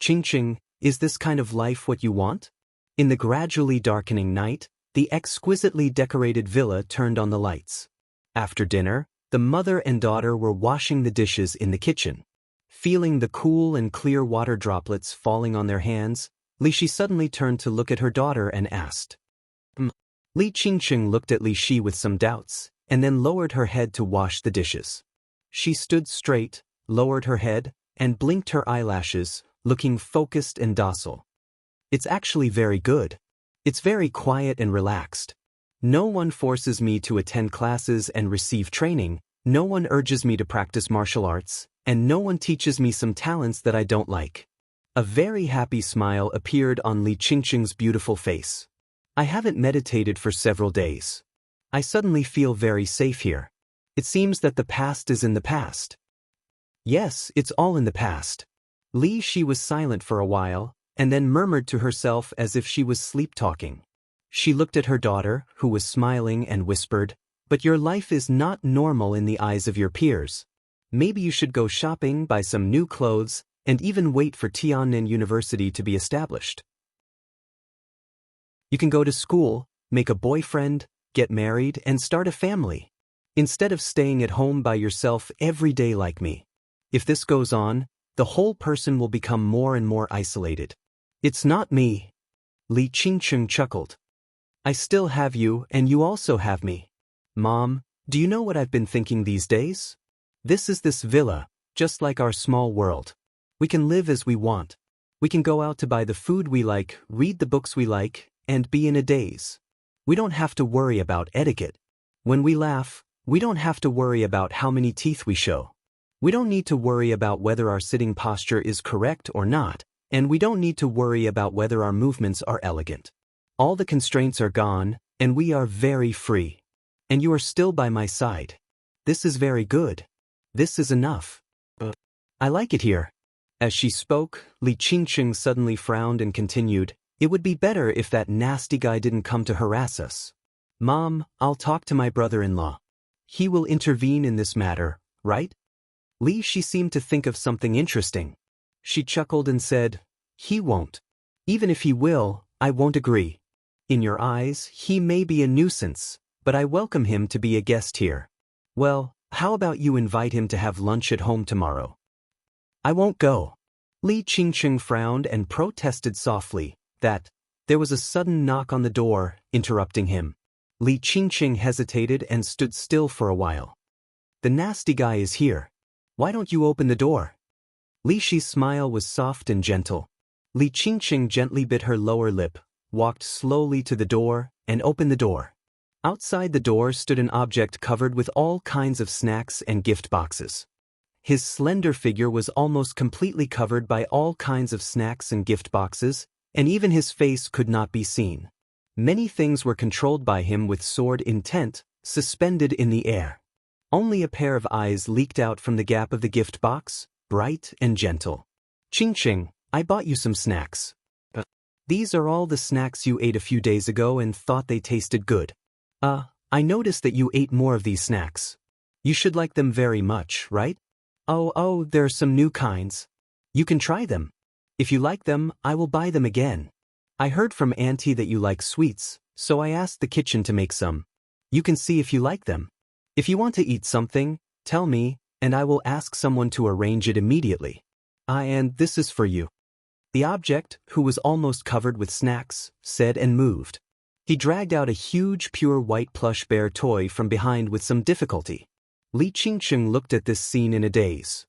Qingqing, is this kind of life what you want? In the gradually darkening night, the exquisitely decorated villa turned on the lights. After dinner, the mother and daughter were washing the dishes in the kitchen. Feeling the cool and clear water droplets falling on their hands, Li Shi suddenly turned to look at her daughter and asked. Li Qingqing looked at Li Shi with some doubts, and then lowered her head to wash the dishes. She stood straight, lowered her head, and blinked her eyelashes, looking focused and docile. It's actually very good. It's very quiet and relaxed. No one forces me to attend classes and receive training, no one urges me to practice martial arts, and no one teaches me some talents that I don't like. A very happy smile appeared on Li Qingqing's beautiful face. I haven't meditated for several days. I suddenly feel very safe here. It seems that the past is in the past. Yes, it's all in the past. She was silent for a while, and then murmured to herself as if she was sleep-talking. She looked at her daughter, who was smiling, and whispered, "But your life is not normal in the eyes of your peers. Maybe you should go shopping, buy some new clothes, and even wait for Tiannan University to be established. You can go to school, make a boyfriend, get married, and start a family, instead of staying at home by yourself every day like me. If this goes on, the whole person will become more and more isolated." "It's not me." Li Qingqing chuckled. "I still have you, and you also have me. Mom, do you know what I've been thinking these days? This is this villa, just like our small world. We can live as we want. We can go out to buy the food we like, read the books we like, and be in a daze. We don't have to worry about etiquette. When we laugh, we don't have to worry about how many teeth we show. We don't need to worry about whether our sitting posture is correct or not, and we don't need to worry about whether our movements are elegant. All the constraints are gone, and we are very free. And you are still by my side. This is very good. This is enough. I like it here." As she spoke, Li Qingqing suddenly frowned and continued, "It would be better if that nasty guy didn't come to harass us. Mom, I'll talk to my brother-in-law. He will intervene in this matter, right?" She seemed to think of something interesting. She chuckled and said, "He won't. Even if he will, I won't agree. In your eyes, he may be a nuisance, but I welcome him to be a guest here. Well, how about you invite him to have lunch at home tomorrow?" "I won't go." Li Qingqing frowned and protested softly. There was a sudden knock on the door, interrupting him. Li Qingqing hesitated and stood still for a while. "The nasty guy is here. Why don't you open the door?" Li Shi's smile was soft and gentle. Li Qingqing gently bit her lower lip, walked slowly to the door, and opened the door. Outside the door stood an object covered with all kinds of snacks and gift boxes. His slender figure was almost completely covered by all kinds of snacks and gift boxes, and even his face could not be seen. Many things were controlled by him with sword intent, suspended in the air. Only a pair of eyes leaked out from the gap of the gift box, bright and gentle. "Qingqing, I bought you some snacks. These are all the snacks you ate a few days ago and thought they tasted good. I noticed that you ate more of these snacks. You should like them very much, right? Oh, there are some new kinds. You can try them. If you like them, I will buy them again. I heard from Auntie that you like sweets, so I asked the kitchen to make some. You can see if you like them. If you want to eat something, tell me, and I will ask someone to arrange it immediately. And this is for you." The object, who was almost covered with snacks, said and moved. He dragged out a huge pure white plush bear toy from behind with some difficulty. Li Qingqing looked at this scene in a daze.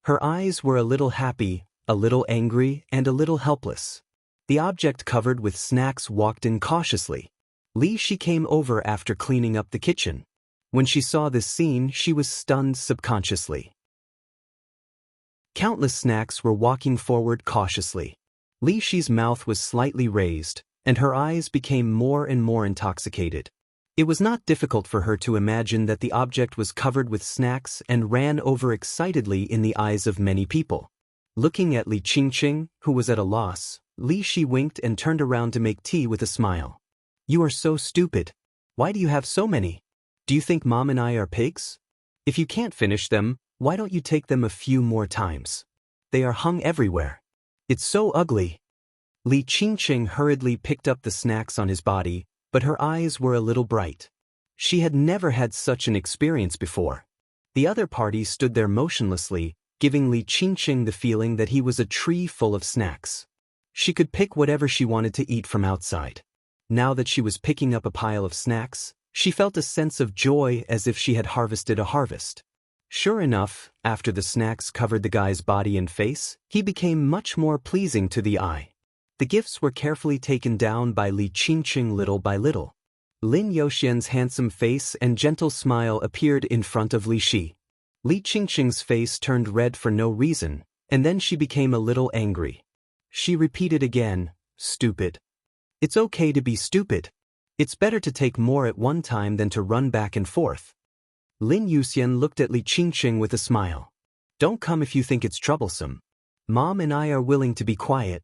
Her eyes were a little happy, a little angry, and a little helpless. The object covered with snacks walked in cautiously. She came over after cleaning up the kitchen. When she saw this scene, she was stunned subconsciously. Countless snacks were walking forward cautiously. Li Shi's mouth was slightly raised, and her eyes became more and more intoxicated. It was not difficult for her to imagine that the object was covered with snacks and ran over excitedly in the eyes of many people. Looking at Li Qingqing, who was at a loss, Li Shi winked and turned around to make tea with a smile. "You are so stupid. Why do you have so many? Do you think Mom and I are pigs? If you can't finish them, why don't you take them a few more times? They are hung everywhere. It's so ugly." Li Qingqing hurriedly picked up the snacks on his body, but her eyes were a little bright. She had never had such an experience before. The other party stood there motionlessly, giving Li Qingqing the feeling that he was a tree full of snacks. She could pick whatever she wanted to eat from outside. Now that she was picking up a pile of snacks, she felt a sense of joy as if she had harvested a harvest. Sure enough, after the snacks covered the guy's body and face, he became much more pleasing to the eye. The gifts were carefully taken down by Li Qingqing little by little. Lin Youxian's handsome face and gentle smile appeared in front of Li Shi. Li Qingqing's face turned red for no reason, and then she became a little angry. She repeated again, "Stupid. It's okay to be stupid. It's better to take more at one time than to run back and forth." Lin Youxian looked at Li Qingqing with a smile. "Don't come if you think it's troublesome. Mom and I are willing to be quiet."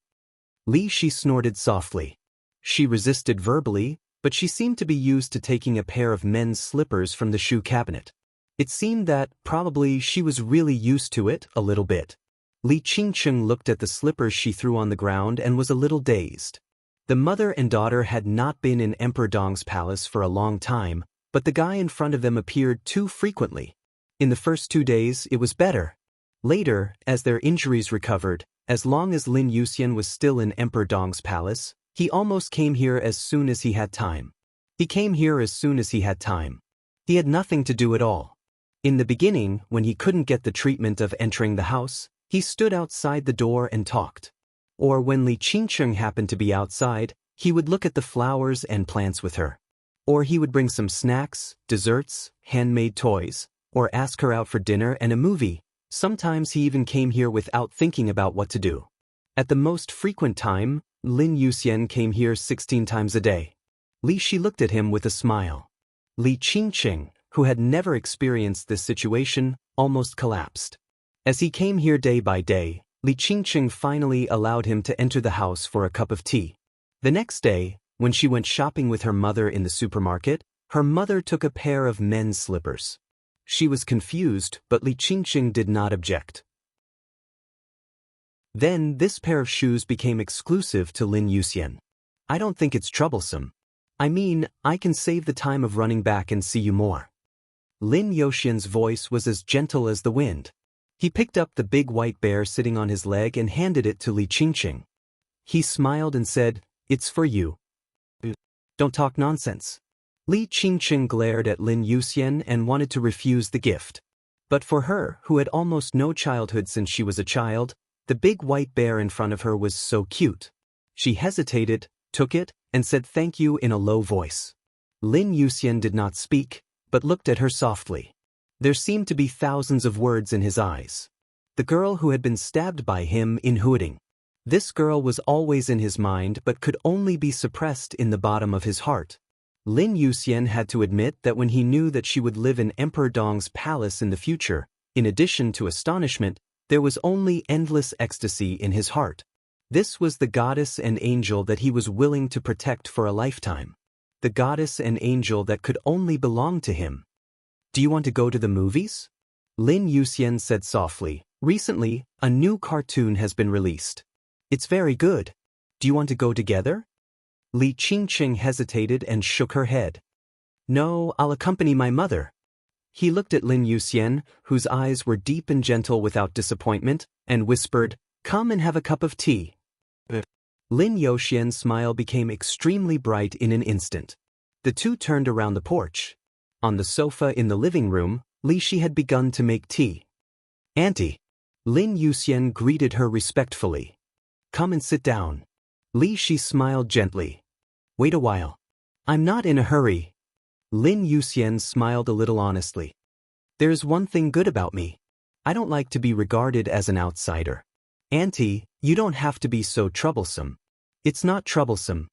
Li Shi snorted softly. She resisted verbally, but she seemed to be used to taking a pair of men's slippers from the shoe cabinet. It seemed that, probably, she was really used to it, a little bit. Li Qingqing looked at the slippers she threw on the ground and was a little dazed. The mother and daughter had not been in Emperor Dong's palace for a long time, but the guy in front of them appeared too frequently. In the first 2 days, it was better. Later, as their injuries recovered, as long as Lin Youxian was still in Emperor Dong's palace, he almost came here as soon as he had time. He came here as soon as he had time. He had nothing to do at all. In the beginning, when he couldn't get the treatment of entering the house, he stood outside the door and talked. Or when Li Qingqing happened to be outside, he would look at the flowers and plants with her. Or he would bring some snacks, desserts, handmade toys, or ask her out for dinner and a movie. Sometimes he even came here without thinking about what to do. At the most frequent time, Lin Youxian came here 16 times a day. Li Shi looked at him with a smile. Li Qingqing, who had never experienced this situation, almost collapsed. As he came here day by day, Li Qingqing finally allowed him to enter the house for a cup of tea. The next day, when she went shopping with her mother in the supermarket, her mother took a pair of men's slippers. She was confused, but Li Qingqing did not object. Then this pair of shoes became exclusive to Lin Youxian. "I don't think it's troublesome. I mean, I can save the time of running back and see you more." Lin Youxian's voice was as gentle as the wind. He picked up the big white bear sitting on his leg and handed it to Li Qingqing. He smiled and said, "It's for you. Don't talk nonsense." Li Qingqing glared at Lin Youxian and wanted to refuse the gift. But for her, who had almost no childhood since she was a child, the big white bear in front of her was so cute. She hesitated, took it, and said thank you in a low voice. Lin Youxian did not speak, but looked at her softly. There seemed to be thousands of words in his eyes. The girl who had been stabbed by him in Huading. This girl was always in his mind but could only be suppressed in the bottom of his heart. Lin Youxian had to admit that when he knew that she would live in Emperor Dong's palace in the future, in addition to astonishment, there was only endless ecstasy in his heart. This was the goddess and angel that he was willing to protect for a lifetime. The goddess and angel that could only belong to him. "Do you want to go to the movies?" Lin Youxian said softly. "Recently, a new cartoon has been released. It's very good. Do you want to go together?" Li Qingqing hesitated and shook her head. "No, I'll accompany my mother." He looked at Lin Youxian, whose eyes were deep and gentle without disappointment, and whispered, "Come and have a cup of tea." Lin Youxian's smile became extremely bright in an instant. The two turned around the porch. On the sofa in the living room, Li Shi had begun to make tea. "Auntie." Lin Youxian greeted her respectfully. "Come and sit down." Li Shi smiled gently. "Wait a while. I'm not in a hurry." Lin Youxian smiled a little honestly. "There's one thing good about me. I don't like to be regarded as an outsider. Auntie, you don't have to be so troublesome." "It's not troublesome.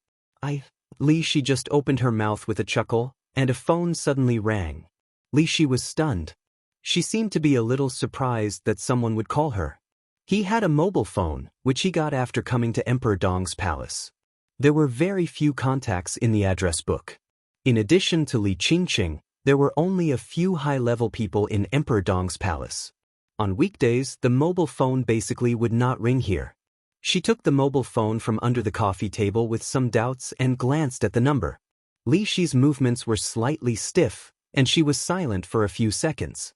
Li Shi just opened her mouth with a chuckle, and a phone suddenly rang. Li Shi was stunned. She seemed to be a little surprised that someone would call her. He had a mobile phone, which he got after coming to Emperor Dong's palace. There were very few contacts in the address book. In addition to Li Qingqing, there were only a few high-level people in Emperor Dong's palace. On weekdays, the mobile phone basically would not ring here. She took the mobile phone from under the coffee table with some doubts and glanced at the number. Li Shi's movements were slightly stiff, and she was silent for a few seconds.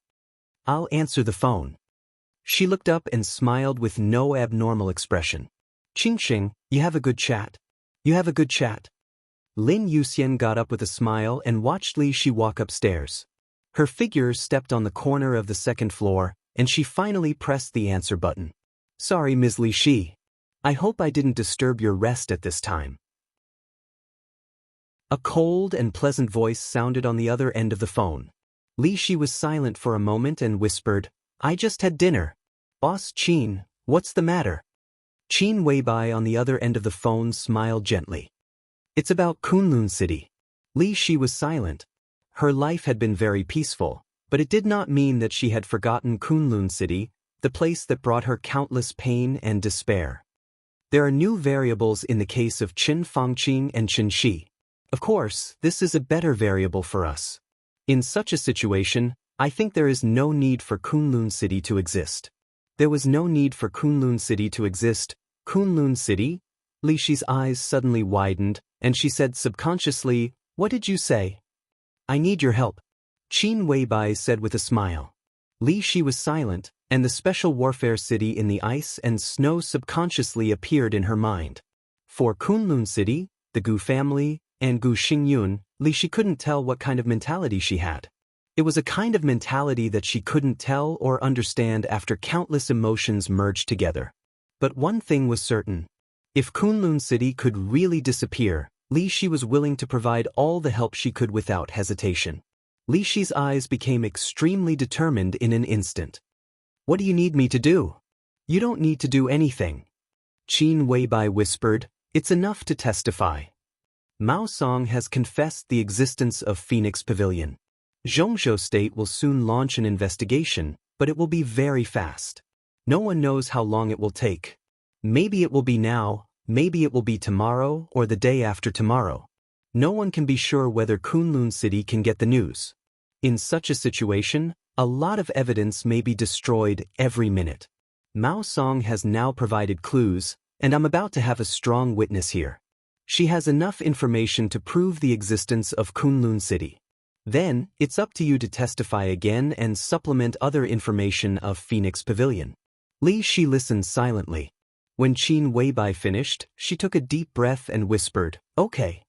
"I'll answer the phone." She looked up and smiled with no abnormal expression. "Qingqing, you have a good chat. You have a good chat." Lin Youxian got up with a smile and watched Li Shi walk upstairs. Her figure stepped on the corner of the second floor, and she finally pressed the answer button. Sorry, Ms. Li Shi. I hope I didn't disturb your rest at this time. A cold and pleasant voice sounded on the other end of the phone. Li Shi was silent for a moment and whispered, I just had dinner. Boss Qin, what's the matter? Qin Weibai on the other end of the phone smiled gently. It's about Kunlun City. Li Shi was silent. Her life had been very peaceful, but it did not mean that she had forgotten Kunlun City, the place that brought her countless pain and despair. There are new variables in the case of Qin Fangqing and Qin Shi. Of course, this is a better variable for us. In such a situation, I think there is no need for Kunlun City to exist. There was no need for Kunlun City to exist. Kunlun City? Li Shi's eyes suddenly widened, and she said subconsciously, What did you say? I need your help. Qin Weibai said with a smile. Li Shi was silent, and the special warfare city in the ice and snow subconsciously appeared in her mind. For Kunlun City, the Gu family, and Gu Xingyun, Li Shi couldn't tell what kind of mentality she had. It was a kind of mentality that she couldn't tell or understand after countless emotions merged together. But one thing was certain. If Kunlun City could really disappear, Li Shi was willing to provide all the help she could without hesitation. Li Shi's eyes became extremely determined in an instant. What do you need me to do? You don't need to do anything. Qin Weibai whispered, It's enough to testify. Mao Song has confessed the existence of Phoenix Pavilion. Zhongzhou State will soon launch an investigation, but it will be very fast. No one knows how long it will take. Maybe it will be now, maybe it will be tomorrow or the day after tomorrow. No one can be sure whether Kunlun City can get the news. In such a situation, a lot of evidence may be destroyed every minute. Mao Song has now provided clues, and I'm about to have a strong witness here. She has enough information to prove the existence of Kunlun City. Then, it's up to you to testify again and supplement other information of Phoenix Pavilion. Li Shi listened silently. When Qin Weibai finished, she took a deep breath and whispered, Okay.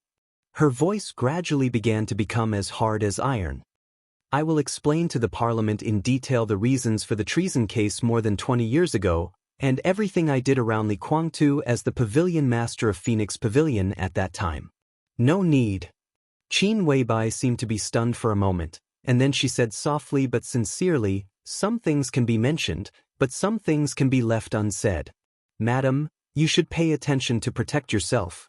Her voice gradually began to become as hard as iron. I will explain to the Parliament in detail the reasons for the treason case more than 20 years ago, and everything I did around Li Guangtu as the pavilion master of Phoenix Pavilion at that time. No need. Qin Weibai seemed to be stunned for a moment, and then she said softly but sincerely, Some things can be mentioned, but some things can be left unsaid. Madam, you should pay attention to protect yourself.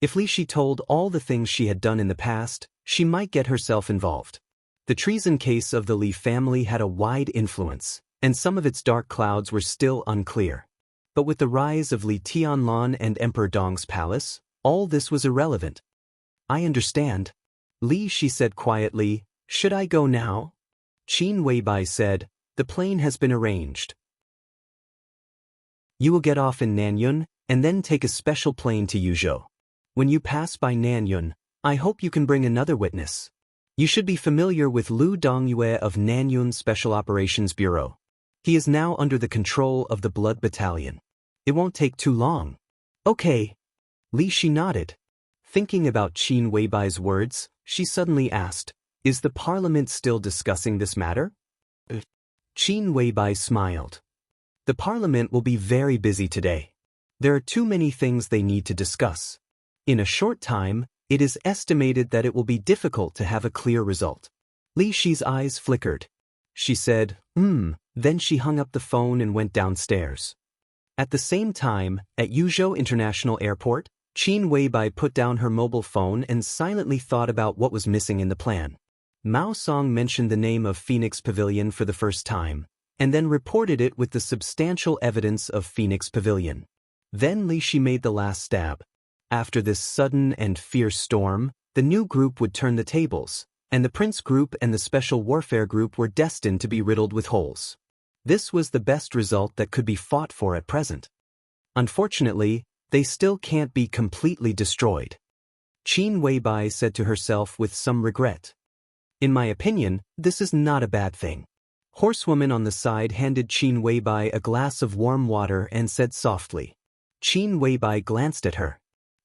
If Li Shi told all the things she had done in the past, she might get herself involved. The treason case of the Li family had a wide influence, and some of its dark clouds were still unclear. But with the rise of Li Tianlan and Emperor Dong's palace, all this was irrelevant. I understand. Li Shi said quietly, Should I go now? Qin Weibai said, The plane has been arranged. You will get off in Nanyun, and then take a special plane to Yuzhou. When you pass by Nanyun, I hope you can bring another witness. You should be familiar with Lu Dongyue of Nanyun Special Operations Bureau. He is now under the control of the Blood Battalion. It won't take too long. Okay. Li Shi nodded. Thinking about Qin Weibai's words, she suddenly asked, Is the Parliament still discussing this matter? Qin Weibai smiled. The Parliament will be very busy today. There are too many things they need to discuss. In a short time, it is estimated that it will be difficult to have a clear result. Li Shi's eyes flickered. She said, Then she hung up the phone and went downstairs. At the same time, at Yuzhou International Airport, Qin Weibai put down her mobile phone and silently thought about what was missing in the plan. Mao Song mentioned the name of Phoenix Pavilion for the first time, and then reported it with the substantial evidence of Phoenix Pavilion. Then Li Shi made the last stab. After this sudden and fierce storm, the new group would turn the tables, and the Prince Group and the Special Warfare Group were destined to be riddled with holes. This was the best result that could be fought for at present. Unfortunately, they still can't be completely destroyed. Qin Weibai said to herself with some regret. In my opinion, this is not a bad thing. Horsewoman on the side handed Qin Weibai a glass of warm water and said softly. Qin Weibai glanced at her.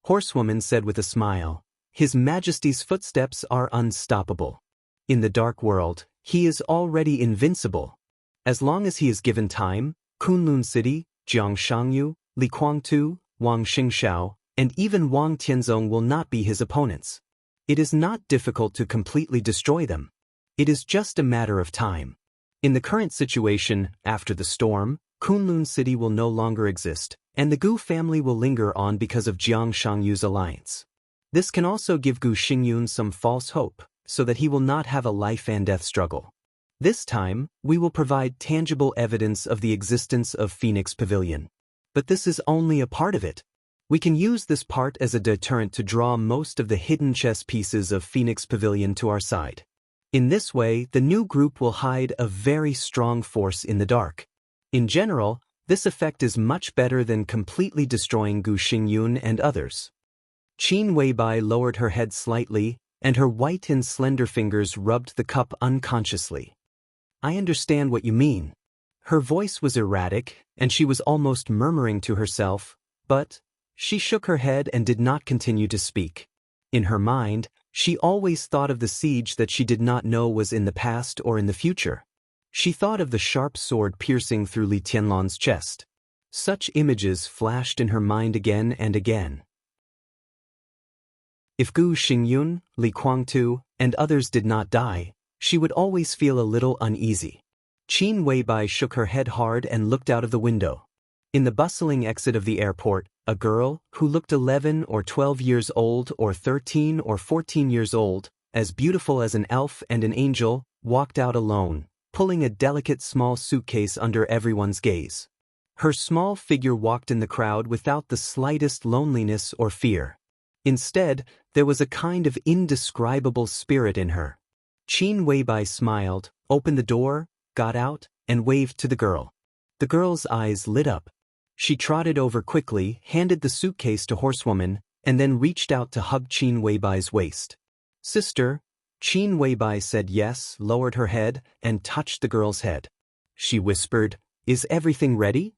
Horsewoman said with a smile, His Majesty's footsteps are unstoppable. In the dark world, He is already invincible. As long as he is given time, Kunlun City, Jiang Shangyu, Li Kuangtu, Wang Xingxiao, and even Wang Tianzong will not be his opponents. It is not difficult to completely destroy them. It is just a matter of time. In the current situation, after the storm, Kunlun City will no longer exist, and the Gu family will linger on because of Jiang Shangyu's alliance. This can also give Gu Xingyun some false hope, so that he will not have a life and death struggle. This time, we will provide tangible evidence of the existence of Phoenix Pavilion. But this is only a part of it. We can use this part as a deterrent to draw most of the hidden chess pieces of Phoenix Pavilion to our side. In this way, the new group will hide a very strong force in the dark. In general, this effect is much better than completely destroying Gu Xingyun and others. Qin Weibai lowered her head slightly, and her white and slender fingers rubbed the cup unconsciously. I understand what you mean. Her voice was erratic, and she was almost murmuring to herself, but she shook her head and did not continue to speak. In her mind, she always thought of the siege that she did not know was in the past or in the future. She thought of the sharp sword piercing through Li Tianlan's chest. Such images flashed in her mind again and again. If Gu Xingyun, Li Kuangtu, and others did not die, she would always feel a little uneasy. Qin Weibai shook her head hard and looked out of the window. In the bustling exit of the airport, a girl, who looked 11 or 12 years old or 13 or 14 years old, as beautiful as an elf and an angel, walked out alone, pulling a delicate small suitcase under everyone's gaze. Her small figure walked in the crowd without the slightest loneliness or fear. Instead, there was a kind of indescribable spirit in her. Qin Weibai smiled, opened the door, got out, and waved to the girl. The girl's eyes lit up. She trotted over quickly, handed the suitcase to Horsewoman, and then reached out to hug Qin Weibai's waist. Sister, Qin Weibai said yes, lowered her head, and touched the girl's head. She whispered, "Is everything ready?"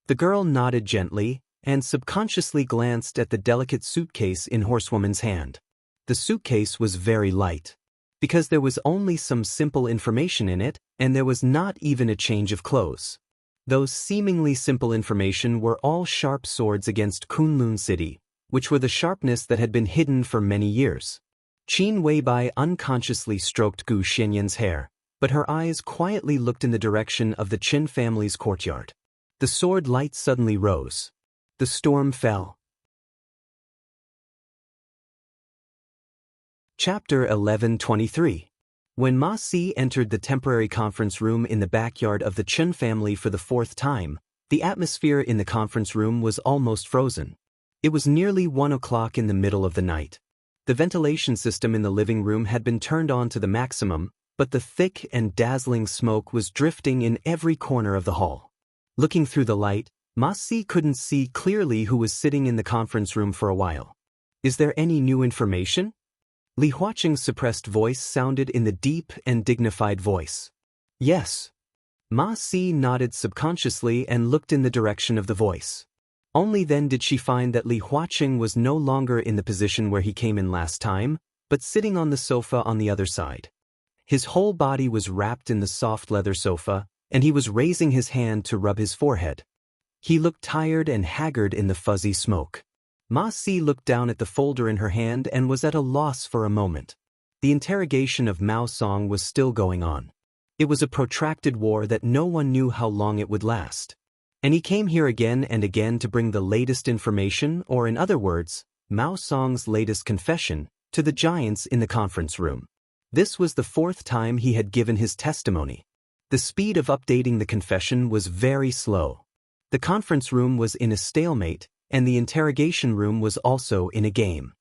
The girl nodded gently, and subconsciously glanced at the delicate suitcase in Horsewoman's hand. The suitcase was very light. Because there was only some simple information in it, and there was not even a change of clothes. Those seemingly simple information were all sharp swords against Kunlun City, which were the sharpness that had been hidden for many years. Qin Weibai unconsciously stroked Gu Xianyan's hair, but her eyes quietly looked in the direction of the Qin family's courtyard. The sword light suddenly rose. The storm fell. Chapter 11:23. When Ma Si entered the temporary conference room in the backyard of the Chen family for the fourth time, the atmosphere in the conference room was almost frozen. It was nearly 1 o'clock in the middle of the night. The ventilation system in the living room had been turned on to the maximum, but the thick and dazzling smoke was drifting in every corner of the hall. Looking through the light, Ma Si couldn't see clearly who was sitting in the conference room for a while. Is there any new information? Li Huaqing's suppressed voice sounded in the deep and dignified voice. Yes. Ma Si nodded subconsciously and looked in the direction of the voice. Only then did she find that Li Huaqing was no longer in the position where he came in last time, but sitting on the sofa on the other side. His whole body was wrapped in the soft leather sofa, and he was raising his hand to rub his forehead. He looked tired and haggard in the fuzzy smoke. Ma Si looked down at the folder in her hand and was at a loss for a moment. The interrogation of Mao Song was still going on. It was a protracted war that no one knew how long it would last. And he came here again and again to bring the latest information, or in other words, Mao Song's latest confession, to the giants in the conference room. This was the fourth time he had given his testimony. The speed of updating the confession was very slow. The conference room was in a stalemate, and the interrogation room was also in a game.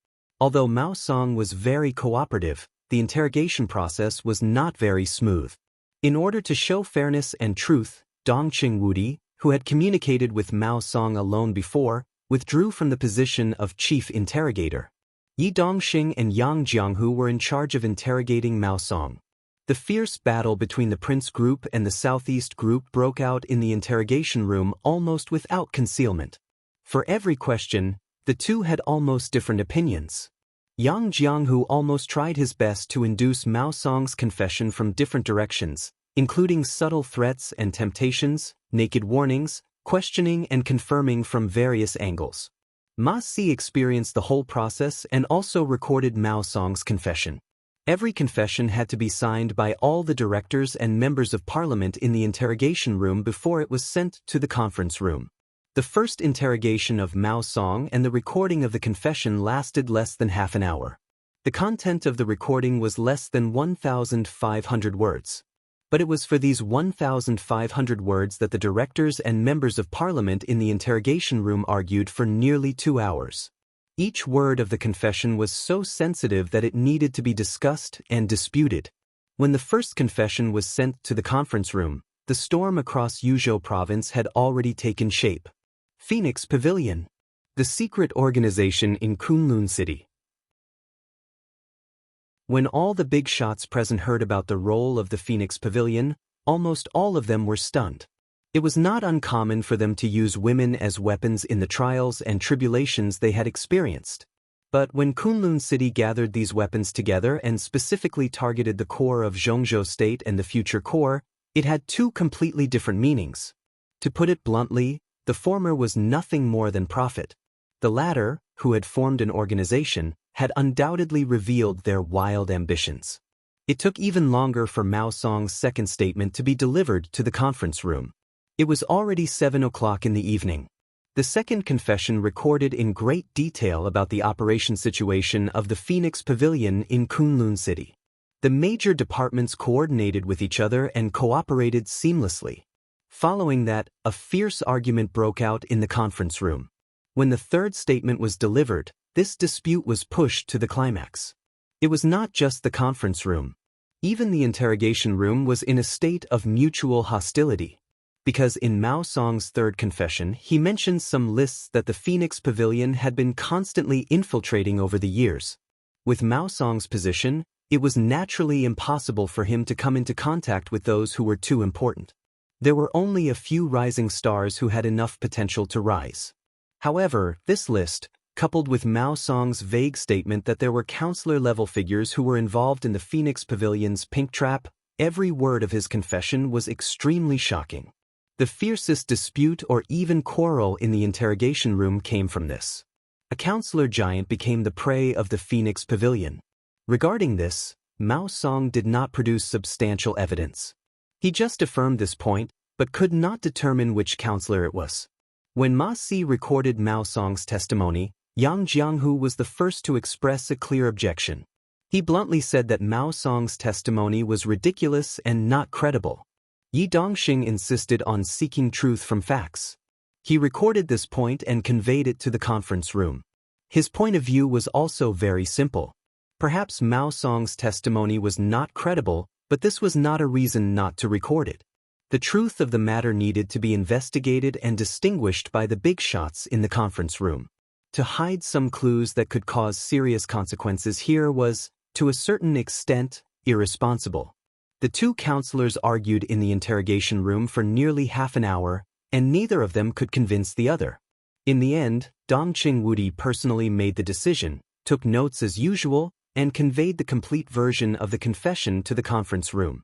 Although Mao Song was very cooperative, the interrogation process was not very smooth. In order to show fairness and truth, Dongqing Wudi, who had communicated with Mao Song alone before, withdrew from the position of chief interrogator. Yi Dongxing and Yang Jianghu were in charge of interrogating Mao Song. The fierce battle between the Prince Group and the Southeast Group broke out in the interrogation room almost without concealment. For every question, the two had almost different opinions. Yang Jianghu almost tried his best to induce Mao Song's confession from different directions, including subtle threats and temptations, naked warnings, questioning and confirming from various angles. Ma Si experienced the whole process and also recorded Mao Song's confession. Every confession had to be signed by all the directors and members of parliament in the interrogation room before it was sent to the conference room. The first interrogation of Mao Song and the recording of the confession lasted less than half an hour. The content of the recording was less than 1,500 words. But it was for these 1,500 words that the directors and members of parliament in the interrogation room argued for nearly 2 hours. Each word of the confession was so sensitive that it needed to be discussed and disputed. When the first confession was sent to the conference room, the storm across Yuzhou province had already taken shape. Phoenix Pavilion, the secret organization in Kunlun City. When all the big shots present heard about the role of the Phoenix Pavilion, almost all of them were stunned. It was not uncommon for them to use women as weapons in the trials and tribulations they had experienced. But when Kunlun City gathered these weapons together and specifically targeted the core of Zhongzhou State and the future core, it had two completely different meanings. To put it bluntly, the former was nothing more than profit. The latter, who had formed an organization, had undoubtedly revealed their wild ambitions. It took even longer for Mao Song's second statement to be delivered to the conference room. It was already 7 o'clock in the evening. The second confession recorded in great detail about the operation situation of the Phoenix Pavilion in Kunlun City. The major departments coordinated with each other and cooperated seamlessly. Following that, a fierce argument broke out in the conference room. When the third statement was delivered, this dispute was pushed to the climax. It was not just the conference room. Even the interrogation room was in a state of mutual hostility. Because in Mao Song's third confession, he mentions some lists that the Phoenix Pavilion had been constantly infiltrating over the years. With Mao Song's position, it was naturally impossible for him to come into contact with those who were too important. There were only a few rising stars who had enough potential to rise. However, this list, coupled with Mao Song's vague statement that there were counselor-level figures who were involved in the Phoenix Pavilion's pink trap, every word of his confession was extremely shocking. The fiercest dispute or even quarrel in the interrogation room came from this. A counselor giant became the prey of the Phoenix Pavilion. Regarding this, Mao Song did not produce substantial evidence. He just affirmed this point, but could not determine which counselor it was. When Ma Si recorded Mao Song's testimony, Yang Jianghu was the first to express a clear objection. He bluntly said that Mao Song's testimony was ridiculous and not credible. Yi Dongxing insisted on seeking truth from facts. He recorded this point and conveyed it to the conference room. His point of view was also very simple. Perhaps Mao Song's testimony was not credible, but this was not a reason not to record it. The truth of the matter needed to be investigated and distinguished by the big shots in the conference room. To hide some clues that could cause serious consequences here was, to a certain extent, irresponsible. The two counselors argued in the interrogation room for nearly half an hour, and neither of them could convince the other. In the end, Dongqing Wudi personally made the decision, took notes as usual, and conveyed the complete version of the confession to the conference room.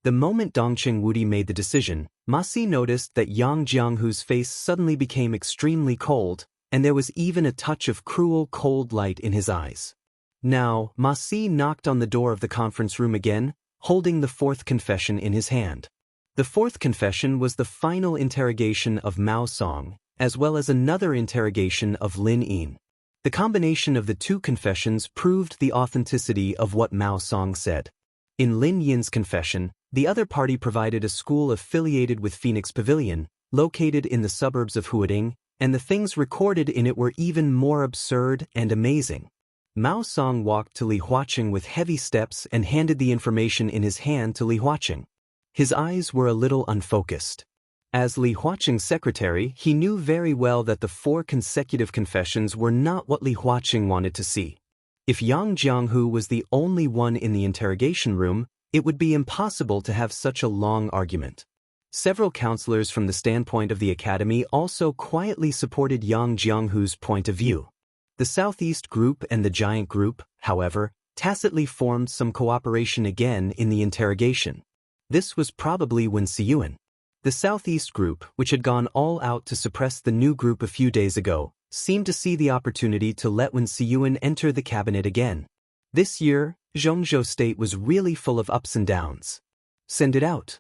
The moment Dongqing Wudi made the decision, Ma Si noticed that Yang Jianghu's face suddenly became extremely cold, and there was even a touch of cruel cold light in his eyes. Now, Ma Si knocked on the door of the conference room again, holding the fourth confession in his hand. The fourth confession was the final interrogation of Mao Song, as well as another interrogation of Lin Yin. The combination of the two confessions proved the authenticity of what Mao Song said. In Lin Yin's confession, the other party provided a school affiliated with Phoenix Pavilion, located in the suburbs of Huading, and the things recorded in it were even more absurd and amazing. Mao Song walked to Li Huaqing with heavy steps and handed the information in his hand to Li Huaqing. His eyes were a little unfocused. As Li Huaqing's secretary, he knew very well that the 4 consecutive confessions were not what Li Huaqing wanted to see. If Yang Jianghu was the only one in the interrogation room, it would be impossible to have such a long argument. Several counselors from the standpoint of the academy also quietly supported Yang Jianghu's point of view. The Southeast Group and the Giant Group, however, tacitly formed some cooperation again in the interrogation. This was probably when Siyuan. The Southeast Group, which had gone all out to suppress the new group a few days ago, seemed to see the opportunity to let Wen Siyuan enter the cabinet again. This year, Zhongzhou State was really full of ups and downs. Send it out.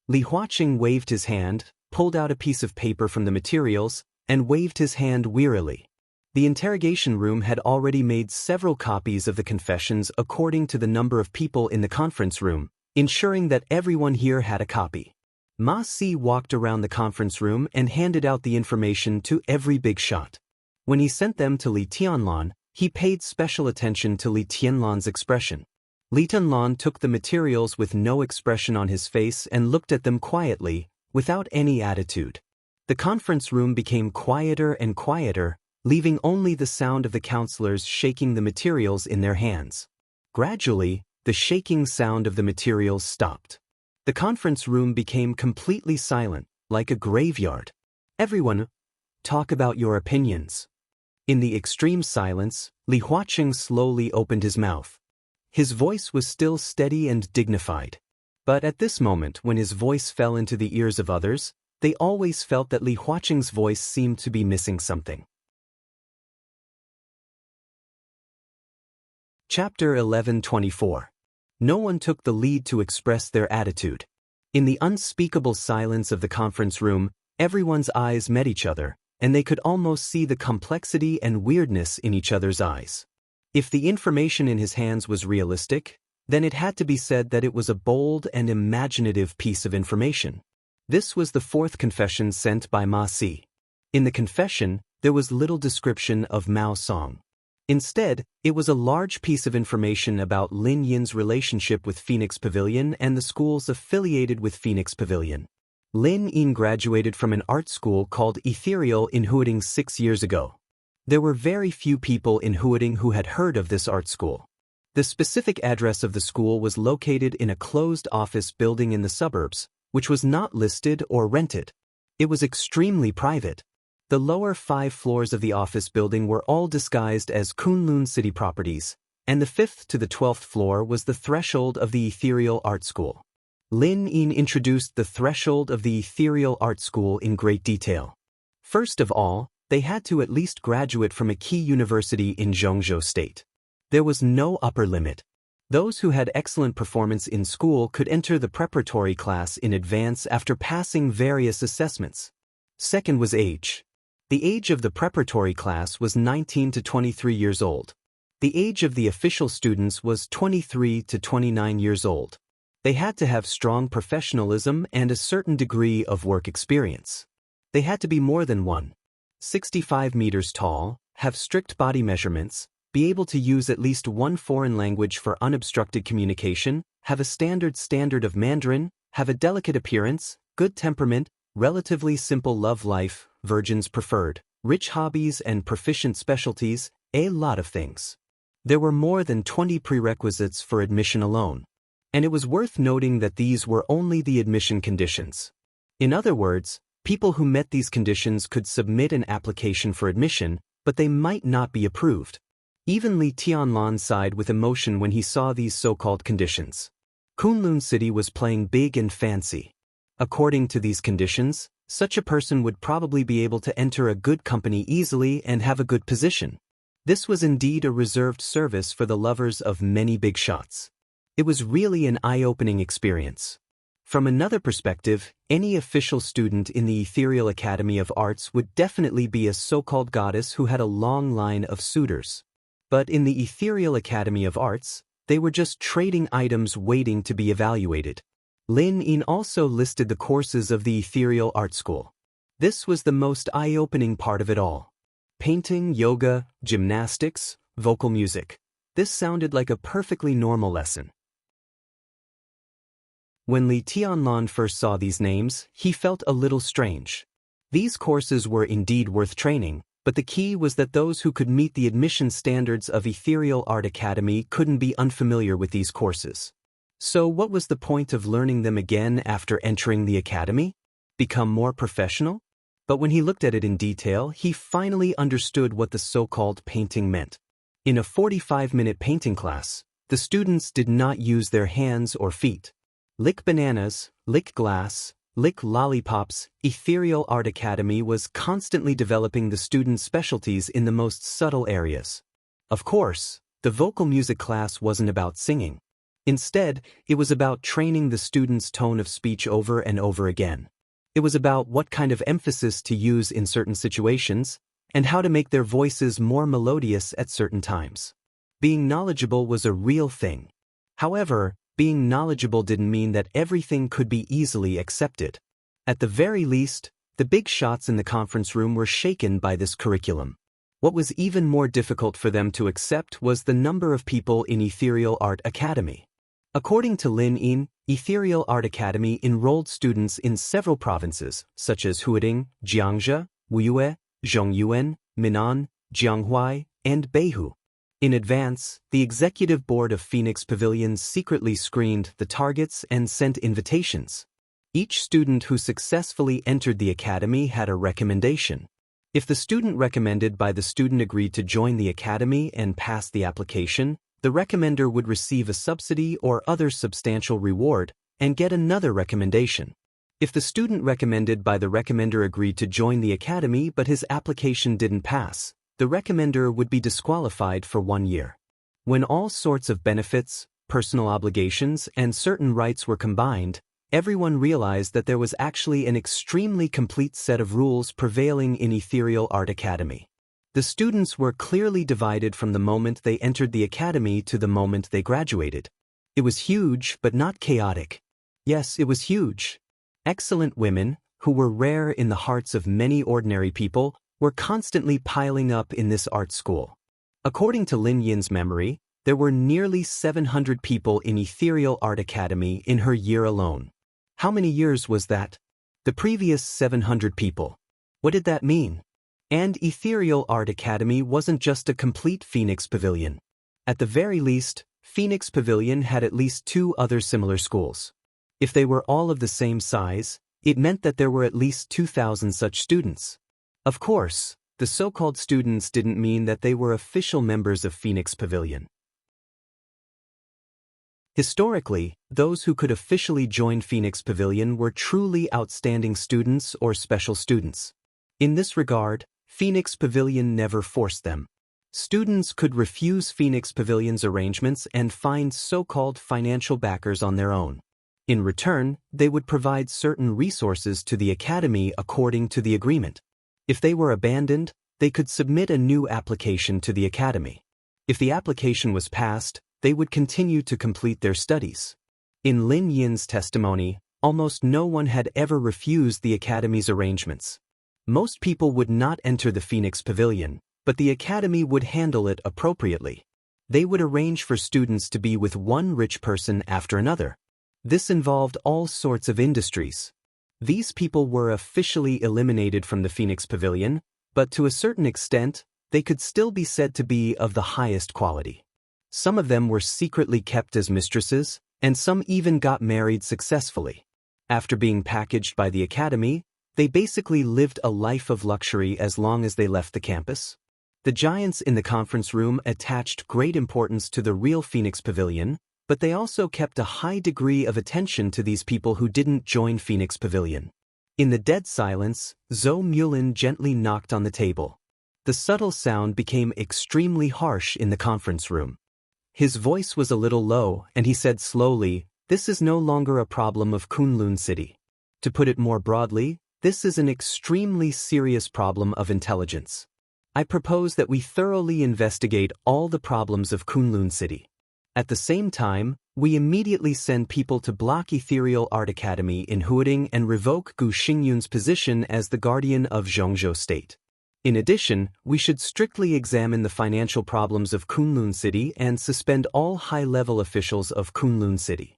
Li Huaqing waved his hand, pulled out a piece of paper from the materials, and waved his hand wearily. The interrogation room had already made several copies of the confessions according to the number of people in the conference room, ensuring that everyone here had a copy. Ma Si walked around the conference room and handed out the information to every big shot. When he sent them to Li Tianlan, he paid special attention to Li Tianlan's expression. Li Tianlan took the materials with no expression on his face and looked at them quietly, without any attitude. The conference room became quieter and quieter, leaving only the sound of the counselors shaking the materials in their hands. Gradually, the shaking sound of the materials stopped. The conference room became completely silent, like a graveyard. Everyone, talk about your opinions. In the extreme silence, Li Huaqing slowly opened his mouth. His voice was still steady and dignified. But at this moment, when his voice fell into the ears of others, they always felt that Li Huaqing's voice seemed to be missing something. Chapter 11:24. No one took the lead to express their attitude. In the unspeakable silence of the conference room, everyone's eyes met each other, and they could almost see the complexity and weirdness in each other's eyes. If the information in his hands was realistic, then it had to be said that it was a bold and imaginative piece of information. This was the fourth confession sent by Ma Si. In the confession, there was little description of Mao Song. Instead, it was a large piece of information about Lin Yin's relationship with Phoenix Pavilion and the schools affiliated with Phoenix Pavilion. Lin Yin graduated from an art school called Ethereal in Huading 6 years ago. There were very few people in Huading who had heard of this art school. The specific address of the school was located in a closed office building in the suburbs, which was not listed or rented. It was extremely private. The lower 5 floors of the office building were all disguised as Kunlun City properties, and the 5th to the 12th floor was the threshold of the Ethereal Art School. Lin Yin introduced the threshold of the Ethereal Art School in great detail. First of all, they had to at least graduate from a key university in Zhongzhou State. There was no upper limit. Those who had excellent performance in school could enter the preparatory class in advance after passing various assessments. Second was age. The age of the preparatory class was 19 to 23 years old. The age of the official students was 23 to 29 years old. They had to have strong professionalism and a certain degree of work experience. They had to be more than 1.65 meters tall, have strict body measurements, be able to use at least one foreign language for unobstructed communication, have a standard of Mandarin, have a delicate appearance, good temperament, relatively simple love life, virgins preferred, rich hobbies and proficient specialties, a lot of things. There were more than 20 prerequisites for admission alone. And it was worth noting that these were only the admission conditions. In other words, people who met these conditions could submit an application for admission, but they might not be approved. Even Li Tianlan sighed with emotion when he saw these so-called conditions. Kunlun City was playing big and fancy. According to these conditions, such a person would probably be able to enter a good company easily and have a good position. This was indeed a reserved service for the lovers of many big shots. It was really an eye-opening experience. From another perspective, any official student in the Ethereal Academy of Arts would definitely be a so-called goddess who had a long line of suitors. But in the Ethereal Academy of Arts, they were just trading items waiting to be evaluated. Lin Yin also listed the courses of the Ethereal Art School. This was the most eye-opening part of it all. Painting, yoga, gymnastics, vocal music. This sounded like a perfectly normal lesson. When Li Tianlan first saw these names, he felt a little strange. These courses were indeed worth training, but the key was that those who could meet the admission standards of Ethereal Art Academy couldn't be unfamiliar with these courses. So what was the point of learning them again after entering the academy? Become more professional? But when he looked at it in detail, he finally understood what the so-called painting meant. In a 45-minute painting class, the students did not use their hands or feet. Lick bananas, lick glass, lick lollipops. Ethereal Art Academy was constantly developing the students' specialties in the most subtle areas. Of course, the vocal music class wasn't about singing. Instead, it was about training the students' tone of speech over and over again. It was about what kind of emphasis to use in certain situations, and how to make their voices more melodious at certain times. Being knowledgeable was a real thing. However, being knowledgeable didn't mean that everything could be easily accepted. At the very least, the big shots in the conference room were shaken by this curriculum. What was even more difficult for them to accept was the number of people in Ethereal Art Academy. According to Lin Yin, Ethereal Art Academy enrolled students in several provinces, such as Huading, Xianxia, Wuxia, Zhongyuan, Minnan, Jianghuai, and Beihu. In advance, the executive board of Phoenix Pavilion secretly screened the targets and sent invitations. Each student who successfully entered the academy had a recommendation. If the student recommended by the student agreed to join the academy and passed the application, the recommender would receive a subsidy or other substantial reward and get another recommendation. If the student recommended by the recommender agreed to join the academy but his application didn't pass, the recommender would be disqualified for 1 year. When all sorts of benefits, personal obligations, and certain rights were combined, everyone realized that there was actually an extremely complete set of rules prevailing in Ethereal Art Academy. The students were clearly divided from the moment they entered the academy to the moment they graduated. It was huge, but not chaotic. Yes, it was huge. Excellent women, who were rare in the hearts of many ordinary people, were constantly piling up in this art school. According to Lin Yin's memory, there were nearly 700 people in Ethereal Art Academy in her year alone. How many years was that? The previous 700 people. What did that mean? And Ethereal Art Academy wasn't just a complete Phoenix Pavilion. At the very least, Phoenix Pavilion had at least 2 other similar schools. If they were all of the same size, it meant that there were at least 2,000 such students. Of course, the so-called students didn't mean that they were official members of Phoenix Pavilion. Historically, those who could officially join Phoenix Pavilion were truly outstanding students or special students. In this regard, Phoenix Pavilion never forced them. Students could refuse Phoenix Pavilion's arrangements and find so-called financial backers on their own. In return, they would provide certain resources to the academy according to the agreement. If they were abandoned, they could submit a new application to the academy. If the application was passed, they would continue to complete their studies. In Lin Yin's testimony, almost no one had ever refused the academy's arrangements. Most people would not enter the Phoenix Pavilion, but the academy would handle it appropriately. They would arrange for students to be with one rich person after another. This involved all sorts of industries. These people were officially eliminated from the Phoenix Pavilion, but to a certain extent, they could still be said to be of the highest quality. Some of them were secretly kept as mistresses, and some even got married successfully. After being packaged by the academy, they basically lived a life of luxury as long as they left the campus. The giants in the conference room attached great importance to the real Phoenix Pavilion, but they also kept a high degree of attention to these people who didn't join Phoenix Pavilion. In the dead silence, Zhou Mulin gently knocked on the table. The subtle sound became extremely harsh in the conference room. His voice was a little low, and he said slowly, "This is no longer a problem of Kunlun City. To put it more broadly, this is an extremely serious problem of intelligence. I propose that we thoroughly investigate all the problems of Kunlun City. At the same time, we immediately send people to block Ethereal Art Academy in Huading and revoke Gu Xingyun's position as the guardian of Zhongzhou State. In addition, we should strictly examine the financial problems of Kunlun City and suspend all high-level officials of Kunlun City."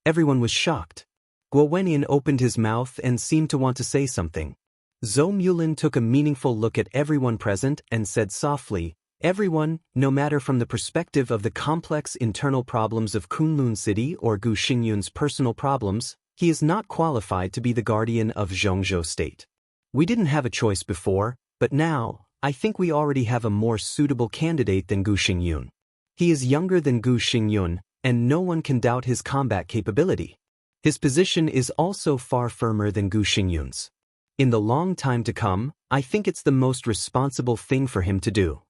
Everyone was shocked. Guo Wenyan opened his mouth and seemed to want to say something. Zhou Mulin took a meaningful look at everyone present and said softly, "Everyone, no matter from the perspective of the complex internal problems of Kunlun City or Gu Xingyun's personal problems, he is not qualified to be the guardian of Zhongzhou State. We didn't have a choice before, but now, I think we already have a more suitable candidate than Gu Xingyun. He is younger than Gu Xingyun, and no one can doubt his combat capability. His position is also far firmer than Gu Xingyun's. In the long time to come, I think it's the most responsible thing for him to do.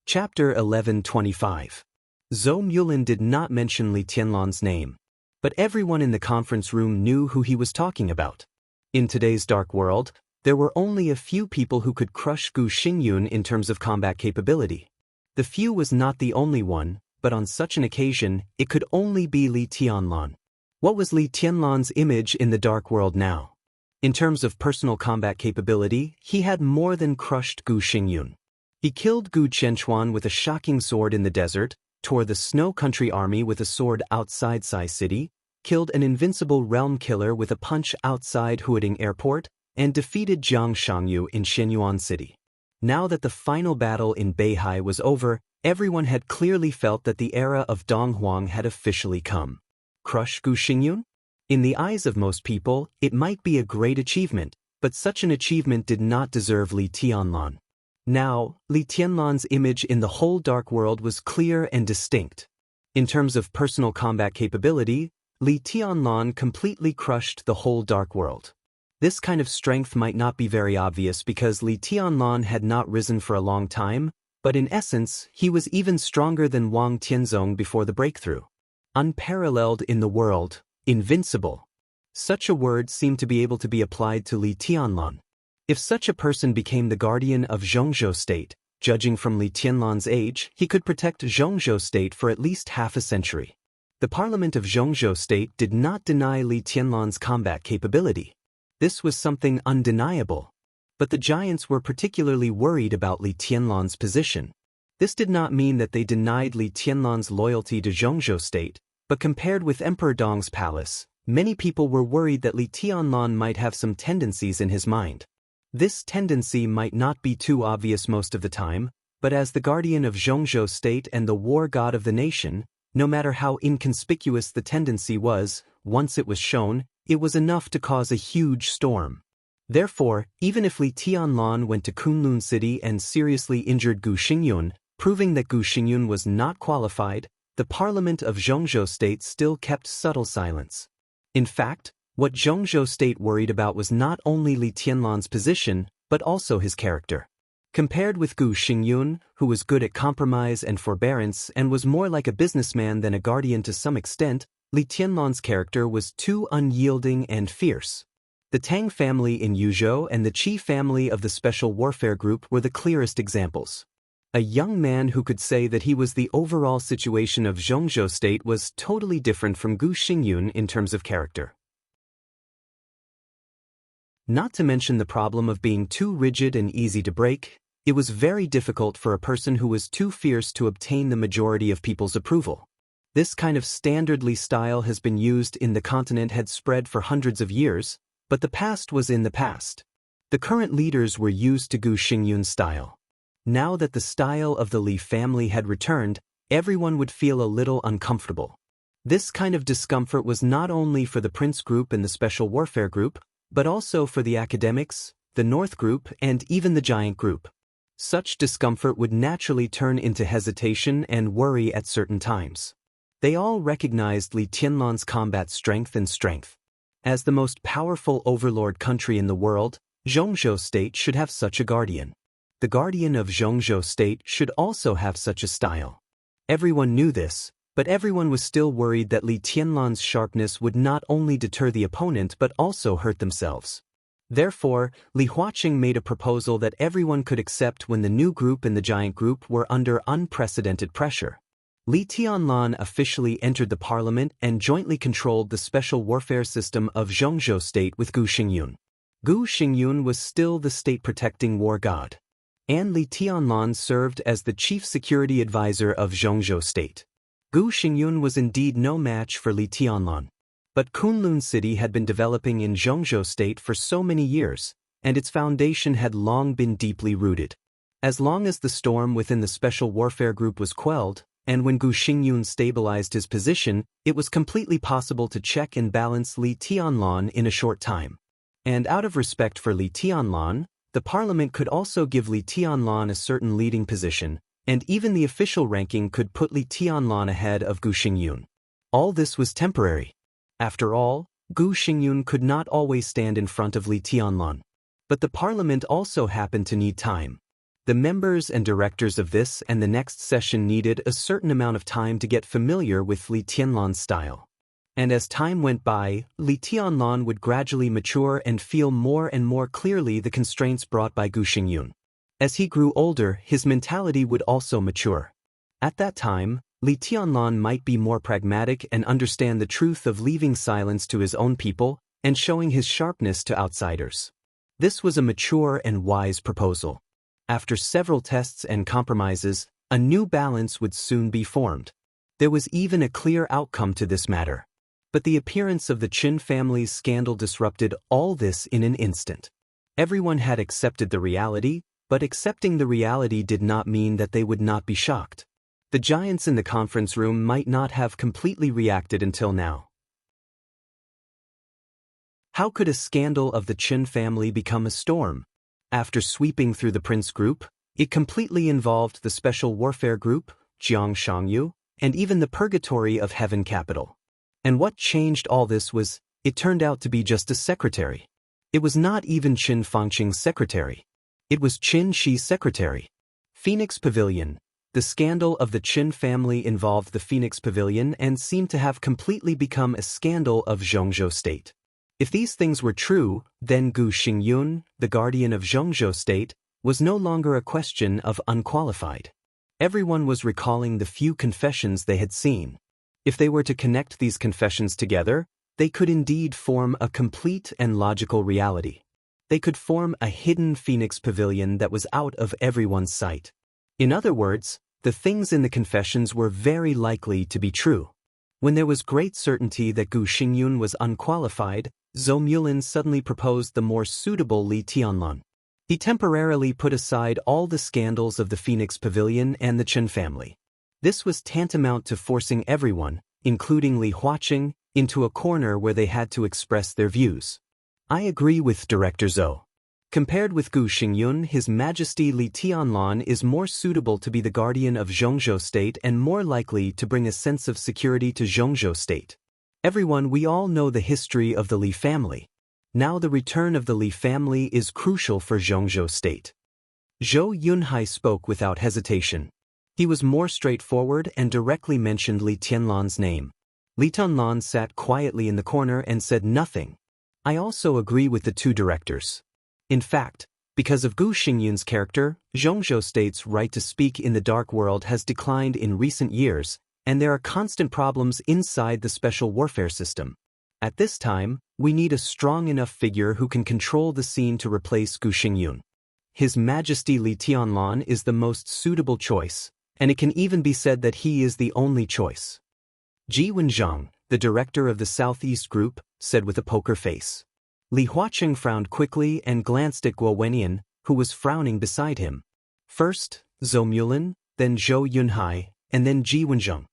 Chapter 11:25. Zhou Mulin did not mention Li Tianlan's name, but everyone in the conference room knew who he was talking about. In today's dark world, there were only a few people who could crush Gu Xingyun in terms of combat capability. The few was not the only one, but on such an occasion, it could only be Li Tianlan. What was Li Tianlan's image in the dark world now? In terms of personal combat capability, he had more than crushed Gu Xingyun. He killed Gu Qianchuan with a shocking sword in the desert, tore the Snow Country army with a sword outside Sai City, killed an invincible realm killer with a punch outside Huading Airport, and defeated Jiang Shangyu in Shenyuan City. Now that the final battle in Beihai was over, everyone had clearly felt that the era of Dong Huang had officially come. Crush Gu Xingyun? In the eyes of most people, it might be a great achievement, but such an achievement did not deserve Li Tianlan. Now, Li Tianlan's image in the whole dark world was clear and distinct. In terms of personal combat capability, Li Tianlan completely crushed the whole dark world. This kind of strength might not be very obvious because Li Tianlan had not risen for a long time, but in essence, he was even stronger than Wang Tianzong before the breakthrough. Unparalleled in the world, invincible. Such a word seemed to be able to be applied to Li Tianlan. If such a person became the guardian of Zhongzhou State, judging from Li Tianlan's age, he could protect Zhongzhou State for at least half a century. The parliament of Zhongzhou State did not deny Li Tianlan's combat capability. This was something undeniable. But the giants were particularly worried about Li Tianlan's position. This did not mean that they denied Li Tianlan's loyalty to Zhongzhou State, but compared with Emperor Dong's palace, many people were worried that Li Tianlan might have some tendencies in his mind. This tendency might not be too obvious most of the time, but as the guardian of Zhongzhou State and the war god of the nation, no matter how inconspicuous the tendency was, once it was shown, it was enough to cause a huge storm. Therefore, even if Li Tianlan went to Kunlun City and seriously injured Gu Xingyun, proving that Gu Xingyun was not qualified, the parliament of Zhongzhou State still kept subtle silence. In fact, what Zhongzhou State worried about was not only Li Tianlan's position, but also his character. Compared with Gu Xingyun, who was good at compromise and forbearance and was more like a businessman than a guardian to some extent, Li Tianlan's character was too unyielding and fierce. The Tang family in Yuzhou and the Qi family of the Special Warfare Group were the clearest examples. A young man who could say that he was the overall situation of Zhongzhou State was totally different from Gu Xingyun in terms of character. Not to mention the problem of being too rigid and easy to break, it was very difficult for a person who was too fierce to obtain the majority of people's approval. This kind of standardly style has been used in the continent had spread for hundreds of years, but the past was in the past. The current leaders were used to Gu Xingyun's style. Now that the style of the Li family had returned, everyone would feel a little uncomfortable. This kind of discomfort was not only for the Prince Group and the Special Warfare Group, but also for the academics, the North Group, and even the Giant Group. Such discomfort would naturally turn into hesitation and worry at certain times. They all recognized Li Tianlan's combat strength. As the most powerful overlord country in the world, Zhongzhou State should have such a guardian. The guardian of Zhongzhou State should also have such a style. Everyone knew this, but everyone was still worried that Li Tianlan's sharpness would not only deter the opponent but also hurt themselves. Therefore, Li Huaqing made a proposal that everyone could accept when the new group and the Giant Group were under unprecedented pressure. Li Tianlan officially entered the parliament and jointly controlled the special warfare system of Zhongzhou State with Gu Xingyun. Gu Xingyun was still the state-protecting war god. And Li Tianlan served as the chief security advisor of Zhongzhou State. Gu Xingyun was indeed no match for Li Tianlan. But Kunlun City had been developing in Zhongzhou State for so many years, and its foundation had long been deeply rooted. As long as the storm within the Special Warfare Group was quelled, and when Gu Xingyun stabilized his position, it was completely possible to check and balance Li Tianlan in a short time. And out of respect for Li Tianlan, the parliament could also give Li Tianlan a certain leading position, and even the official ranking could put Li Tianlan ahead of Gu Xingyun. All this was temporary. After all, Gu Xingyun could not always stand in front of Li Tianlan. But the parliament also happened to need time. The members and directors of this and the next session needed a certain amount of time to get familiar with Li Tianlan's style. And as time went by, Li Tianlan would gradually mature and feel more and more clearly the constraints brought by Gu Xingyun. As he grew older, his mentality would also mature. At that time, Li Tianlan might be more pragmatic and understand the truth of leaving silence to his own people and showing his sharpness to outsiders. This was a mature and wise proposal. After several tests and compromises, a new balance would soon be formed. There was even a clear outcome to this matter. But the appearance of the Qin family's scandal disrupted all this in an instant. Everyone had accepted the reality, but accepting the reality did not mean that they would not be shocked. The giants in the conference room might not have completely reacted until now. How could a scandal of the Qin family become a storm? After sweeping through the Prince Group, it completely involved the Special Warfare Group, Xianxia, and even the Purgatory of Heaven Capital. And what changed all this was, it turned out to be just a secretary. It was not even Qin Fangqing's secretary. It was Qin Shi's secretary. Phoenix Pavilion. The scandal of the Qin family involved the Phoenix Pavilion and seemed to have completely become a scandal of Zhongzhou State. If these things were true, then Gu Xingyun, the guardian of Zhongzhou State, was no longer a question of unqualified. Everyone was recalling the few confessions they had seen. If they were to connect these confessions together, they could indeed form a complete and logical reality. They could form a hidden Phoenix Pavilion that was out of everyone's sight. In other words, the things in the confessions were very likely to be true. When there was great certainty that Gu Xingyun was unqualified, Zhou Mulin suddenly proposed the more suitable Li Tianlan. He temporarily put aside all the scandals of the Phoenix Pavilion and the Qin family. This was tantamount to forcing everyone, including Li Huaqing, into a corner where they had to express their views. I agree with Director Zhou. Compared with Gu Xingyun, His Majesty Li Tianlan is more suitable to be the guardian of Zhongzhou State and more likely to bring a sense of security to Zhongzhou State. Everyone, we all know the history of the Li family. Now the return of the Li family is crucial for Zhongzhou State. Zhou Yunhai spoke without hesitation. He was more straightforward and directly mentioned Li Tianlan's name. Li Tianlan sat quietly in the corner and said nothing. I also agree with the two directors. In fact, because of Gu Xingyun's character, Zhongzhou State's right to speak in the dark world has declined in recent years, and there are constant problems inside the special warfare system. At this time, we need a strong enough figure who can control the scene to replace Gu Xingyun. His Majesty Li Tianlan is the most suitable choice, and it can even be said that he is the only choice. Ji Wenzhang, the director of the Southeast Group, said with a poker face. Li Huaqing frowned quickly and glanced at Guo Wenyan, who was frowning beside him. First, Zhou Mulin, then Zhou Yunhai, and then Ji Wenzhang.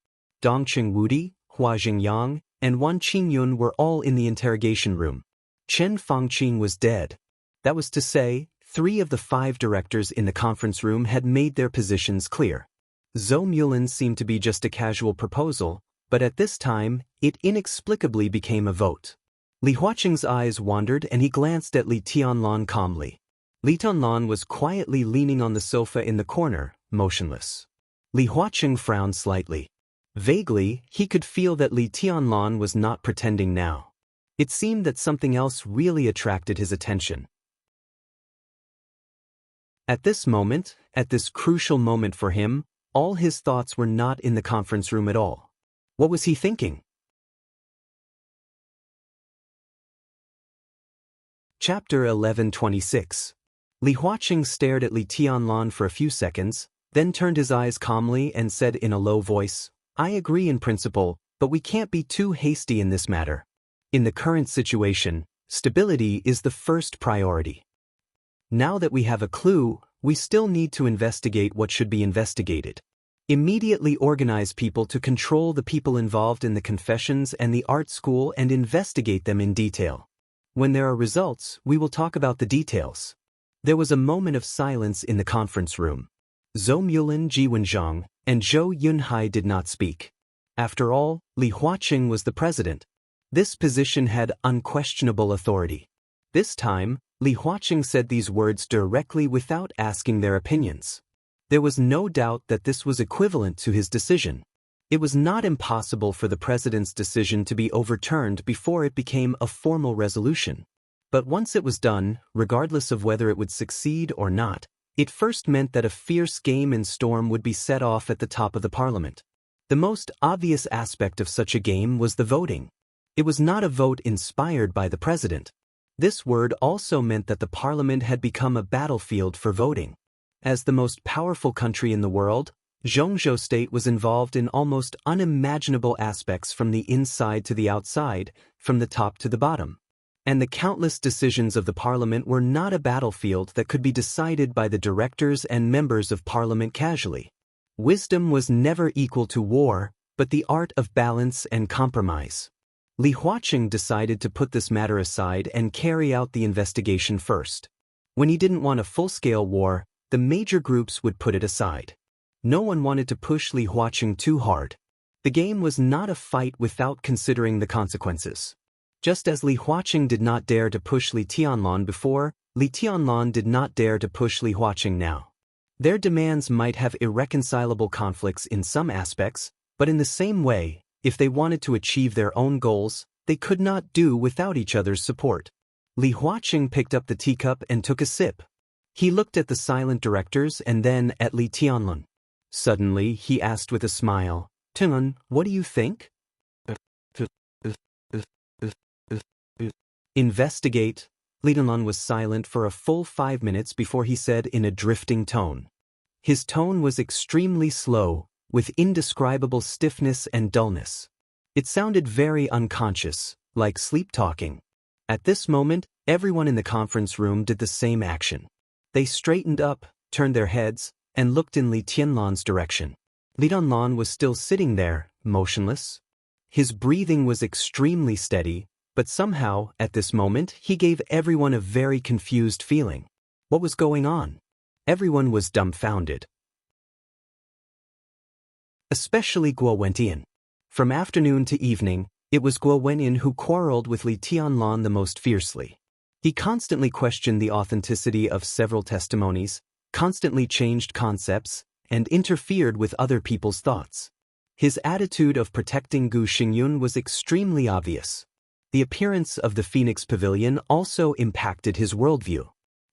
Dongqing Wudi, Hua Jingyang, and Wan Qingyun were all in the interrogation room. Chen Fangqing was dead. That was to say, 3 of the 5 directors in the conference room had made their positions clear. Zhou Mulin seemed to be just a casual proposal, but at this time, it inexplicably became a vote. Li Huaqing's eyes wandered and he glanced at Li Tianlan calmly. Li Tianlan was quietly leaning on the sofa in the corner, motionless. Li Huaqing frowned slightly. Vaguely, he could feel that Li Tianlan was not pretending now. It seemed that something else really attracted his attention. At this moment, at this crucial moment for him, all his thoughts were not in the conference room at all. What was he thinking? Chapter 11:26. Li Huaqing stared at Li Tianlan for a few seconds, then turned his eyes calmly and said in a low voice, I agree in principle, but we can't be too hasty in this matter. In the current situation, stability is the first priority. Now that we have a clue, we still need to investigate what should be investigated. Immediately organize people to control the people involved in the confessions and the art school and investigate them in detail. When there are results, we will talk about the details. There was a moment of silence in the conference room. Zhou Mulin, Ji Wenzhang, and Zhou Yunhai did not speak. After all, Li Huaqing was the president. This position had unquestionable authority. This time, Li Huaqing said these words directly without asking their opinions. There was no doubt that this was equivalent to his decision. It was not impossible for the president's decision to be overturned before it became a formal resolution. But once it was done, regardless of whether it would succeed or not, it first meant that a fierce game and storm would be set off at the top of the parliament. The most obvious aspect of such a game was the voting. It was not a vote inspired by the president. This word also meant that the parliament had become a battlefield for voting. As the most powerful country in the world, Zhongzhou state was involved in almost unimaginable aspects from the inside to the outside, from the top to the bottom. And the countless decisions of the parliament were not a battlefield that could be decided by the directors and members of parliament casually. Wisdom was never equal to war, but the art of balance and compromise. Li Huaqing decided to put this matter aside and carry out the investigation first. When he didn't want a full-scale war, the major groups would put it aside. No one wanted to push Li Huaqing too hard. The game was not a fight without considering the consequences. Just as Li Huaqing did not dare to push Li Tianlan before, Li Tianlan did not dare to push Li Huaqing now. Their demands might have irreconcilable conflicts in some aspects, but in the same way, if they wanted to achieve their own goals, they could not do without each other's support. Li Huaqing picked up the teacup and took a sip. He looked at the silent directors and then at Li Tianlan. Suddenly, he asked with a smile, "Tianlan, what do you think?" "Investigate." Li Tianlan was silent for a full 5 minutes before he said in a drifting tone. His tone was extremely slow, with indescribable stiffness and dullness. It sounded very unconscious, like sleep-talking. At this moment, everyone in the conference room did the same action. They straightened up, turned their heads, and looked in Li Tianlan's direction. Li Tianlan was still sitting there, motionless. His breathing was extremely steady, but somehow, at this moment, he gave everyone a very confused feeling. What was going on? Everyone was dumbfounded. Especially Guo Wentian. From afternoon to evening, it was Guo Wentian who quarreled with Li Tianlan the most fiercely. He constantly questioned the authenticity of several testimonies, constantly changed concepts, and interfered with other people's thoughts. His attitude of protecting Gu Xingyun was extremely obvious. The appearance of the Phoenix Pavilion also impacted his worldview.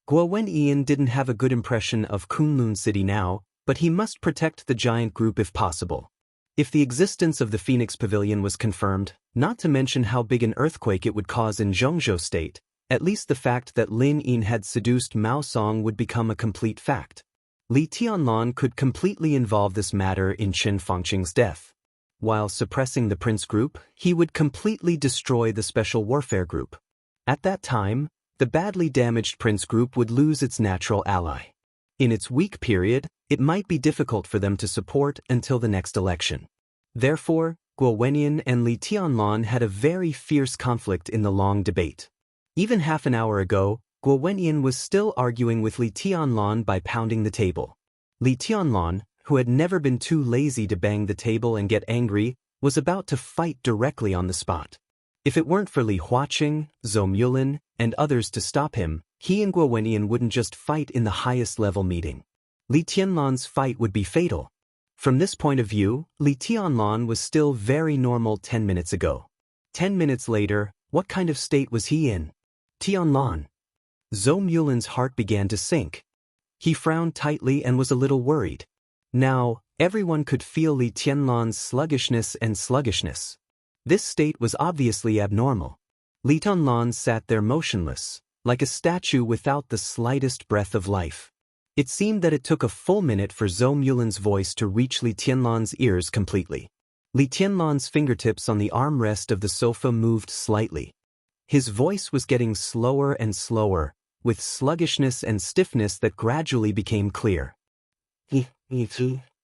Guo Wentian didn't have a good impression of Kunlun City now, but he must protect the giant group if possible. If the existence of the Phoenix Pavilion was confirmed, not to mention how big an earthquake it would cause in Zhongzhou state, at least the fact that Lin Yin had seduced Mao Song would become a complete fact. Li Tianlan could completely involve this matter in Chen Fangqing's death. While suppressing the Prince Group, he would completely destroy the Special Warfare Group. At that time, the badly damaged Prince Group would lose its natural ally. In its weak period, it might be difficult for them to support until the next election. Therefore, Guo Wentian and Li Tianlan had a very fierce conflict in the long debate. Even half an hour ago, Guo Wentian was still arguing with Li Tianlan by pounding the table. Li Tianlan, who had never been too lazy to bang the table and get angry, was about to fight directly on the spot. If it weren't for Li Huaqing, Zhou Mulin, and others to stop him, he and Guo Wentian wouldn't just fight in the highest level meeting. Li Tianlan's fight would be fatal. From this point of view, Li Tianlan was still very normal 10 minutes ago. 10 minutes later, what kind of state was he in? Tianlan. Zhou Mulin's heart began to sink. He frowned tightly and was a little worried. Now, everyone could feel Li Tianlan's sluggishness. This state was obviously abnormal. Li Tianlan sat there motionless, like a statue without the slightest breath of life. It seemed that it took a full minute for Zhou Mulin's voice to reach Li Tianlan's ears completely. Li Tianlan's fingertips on the armrest of the sofa moved slightly. His voice was getting slower and slower, with sluggishness and stiffness that gradually became clear.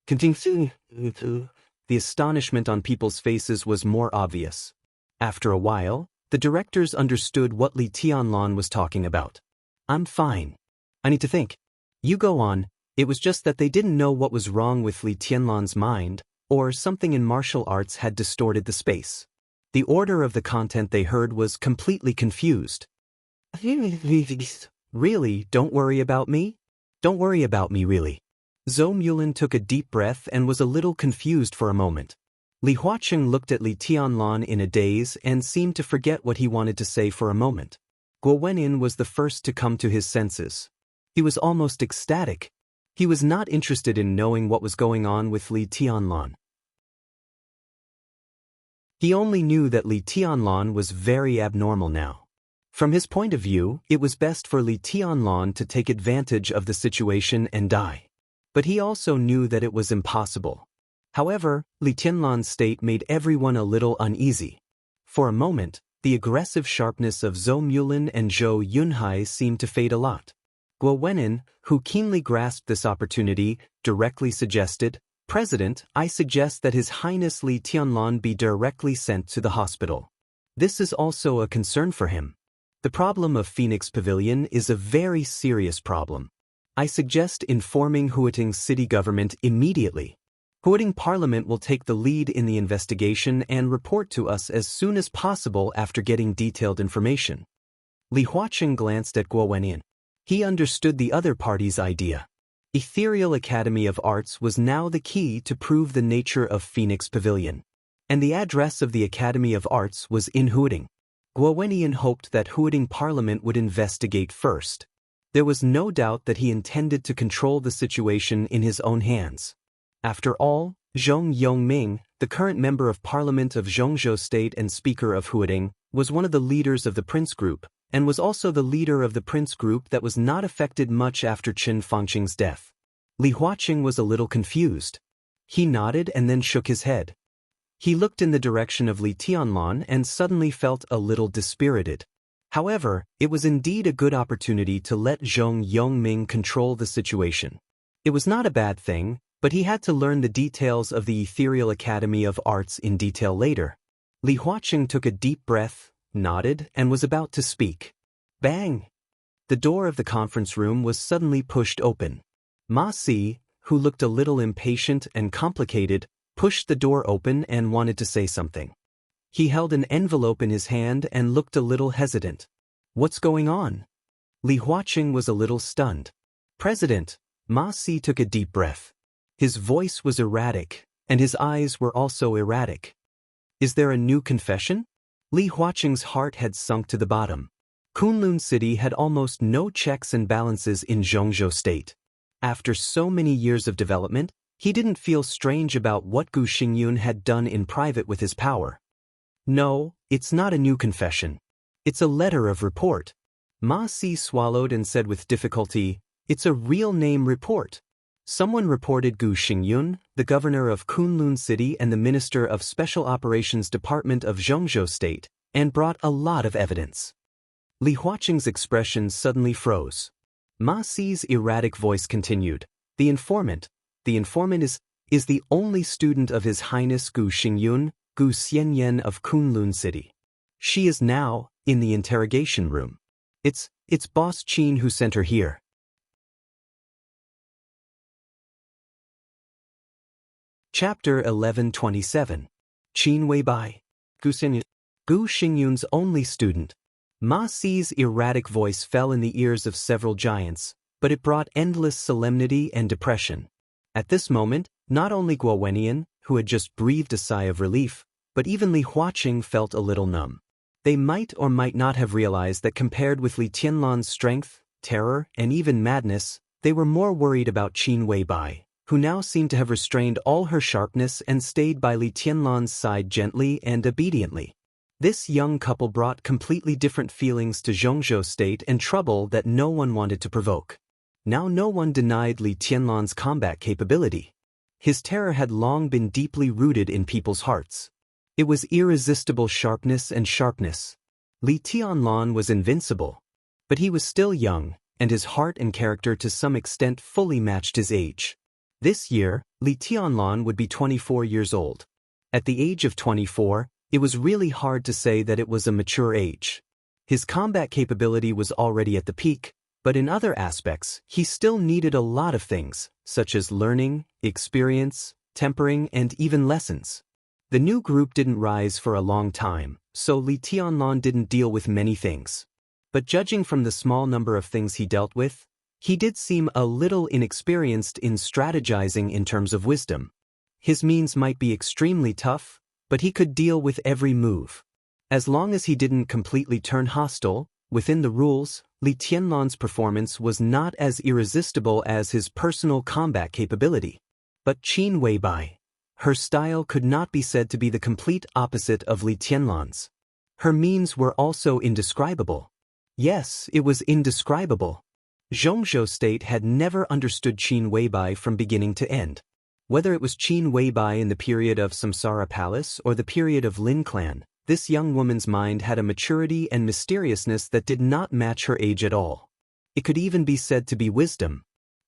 Continue. The astonishment on people's faces was more obvious. After a while, the directors understood what Li Tianlan was talking about. I'm fine. I need to think. You go on. It was just that they didn't know what was wrong with Li Tianlan's mind, or something in martial arts had distorted the space. The order of the content they heard was completely confused. Really, don't worry about me? Don't worry about me, really. Zhou Mulin took a deep breath and was a little confused for a moment. Li Huaqing looked at Li Tianlan in a daze and seemed to forget what he wanted to say for a moment. Guo Wenin was the first to come to his senses. He was almost ecstatic. He was not interested in knowing what was going on with Li Tianlan. He only knew that Li Tianlan was very abnormal now. From his point of view, it was best for Li Tianlan to take advantage of the situation and die. But he also knew that it was impossible. However, Li Tianlan's state made everyone a little uneasy. For a moment, the aggressive sharpness of Zhou Mulin and Zhou Yunhai seemed to fade a lot. Guo Wenin, who keenly grasped this opportunity, directly suggested, "President, I suggest that His Highness Li Tianlan be directly sent to the hospital. This is also a concern for him. The problem of Phoenix Pavilion is a very serious problem. I suggest informing Huating's city government immediately. Huating Parliament will take the lead in the investigation and report to us as soon as possible after getting detailed information." Li Huaqing glanced at Guo Wenin. He understood the other party's idea. Ethereal Academy of Arts was now the key to prove the nature of Phoenix Pavilion. And the address of the Academy of Arts was in Huating. Guo Wenin hoped that Huating Parliament would investigate first. There was no doubt that he intended to control the situation in his own hands. After all, Zhong Yongming, the current member of Parliament of Zhongzhou State and Speaker of Huating, was one of the leaders of the Prince Group, and was also the leader of the Prince Group that was not affected much after Qin Fangqing's death. Li Huaqing was a little confused. He nodded and then shook his head. He looked in the direction of Li Tianlan and suddenly felt a little dispirited. However, it was indeed a good opportunity to let Zhong Yongming control the situation. It was not a bad thing, but he had to learn the details of the Ethereal Academy of Arts in detail later. Li Huaqing took a deep breath, nodded, and was about to speak. Bang! The door of the conference room was suddenly pushed open. Ma Si, who looked a little impatient and complicated, pushed the door open and wanted to say something. He held an envelope in his hand and looked a little hesitant. What's going on? Li Huaqing was a little stunned. President, Ma Si took a deep breath. His voice was erratic, and his eyes were also erratic. Is there a new confession? Li Huaqing's heart had sunk to the bottom. Kunlun City had almost no checks and balances in Zhongzhou State. After so many years of development, he didn't feel strange about what Gu Xingyun had done in private with his power. No, it's not a new confession. It's a letter of report. Ma Si swallowed and said with difficulty, it's a real name report. Someone reported Gu Xingyun, the governor of Kunlun City and the minister of Special Operations Department of Zhongzhou State, and brought a lot of evidence. Li Huaqing's expression suddenly froze. Ma Si's erratic voice continued, The informant is the only student of His Highness Gu Xingyun, Gu Xianyan of Kunlun City. She is now in the interrogation room. It's Boss Qin who sent her here. Chapter 1127. Qin Weibai. Gu Xingyun's only student. Ma Si's erratic voice fell in the ears of several giants, but it brought endless solemnity and depression. At this moment, not only Guo Wenin, who had just breathed a sigh of relief, but even Li Huaqing felt a little numb. They might or might not have realized that compared with Li Tianlan's strength, terror, and even madness, they were more worried about Qin Weibai, who now seemed to have restrained all her sharpness and stayed by Li Tianlan's side gently and obediently. This young couple brought completely different feelings to Zhongzhou State and trouble that no one wanted to provoke. Now no one denied Li Tianlan's combat capability. His terror had long been deeply rooted in people's hearts. It was irresistible sharpness and sharpness. Li Tianlan was invincible. But he was still young, and his heart and character to some extent fully matched his age. This year, Li Tianlan would be 24 years old. At the age of 24, it was really hard to say that it was a mature age. His combat capability was already at the peak, but in other aspects, he still needed a lot of things, such as learning, experience, tempering, and even lessons. The new group didn't rise for a long time, so Li Tianlan didn't deal with many things. But judging from the small number of things he dealt with, he did seem a little inexperienced in strategizing in terms of wisdom. His means might be extremely tough, but he could deal with every move. As long as he didn't completely turn hostile, within the rules, Li Tianlan's performance was not as irresistible as his personal combat capability. But Qin Weibai, her style could not be said to be the complete opposite of Li Tianlan's. Her means were also indescribable. Yes, it was indescribable. Zhongzhou State had never understood Qin Weibai from beginning to end. Whether it was Qin Weibai in the period of Samsara Palace or the period of Lin Clan, this young woman's mind had a maturity and mysteriousness that did not match her age at all. It could even be said to be wisdom.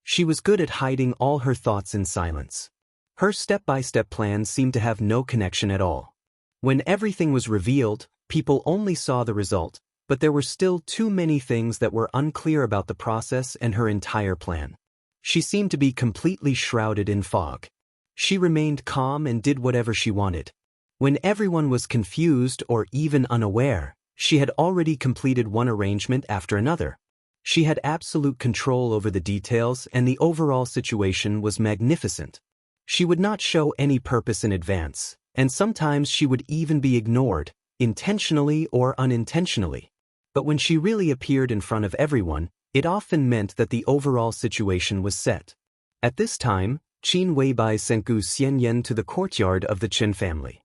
She was good at hiding all her thoughts in silence. Her step-by-step plan seemed to have no connection at all. When everything was revealed, people only saw the result, but there were still too many things that were unclear about the process and her entire plan. She seemed to be completely shrouded in fog. She remained calm and did whatever she wanted. When everyone was confused or even unaware, she had already completed one arrangement after another. She had absolute control over the details, and the overall situation was magnificent. She would not show any purpose in advance, and sometimes she would even be ignored, intentionally or unintentionally. But when she really appeared in front of everyone, it often meant that the overall situation was set. At this time, Qin Weibai sent Gu Xianyan to the courtyard of the Qin family.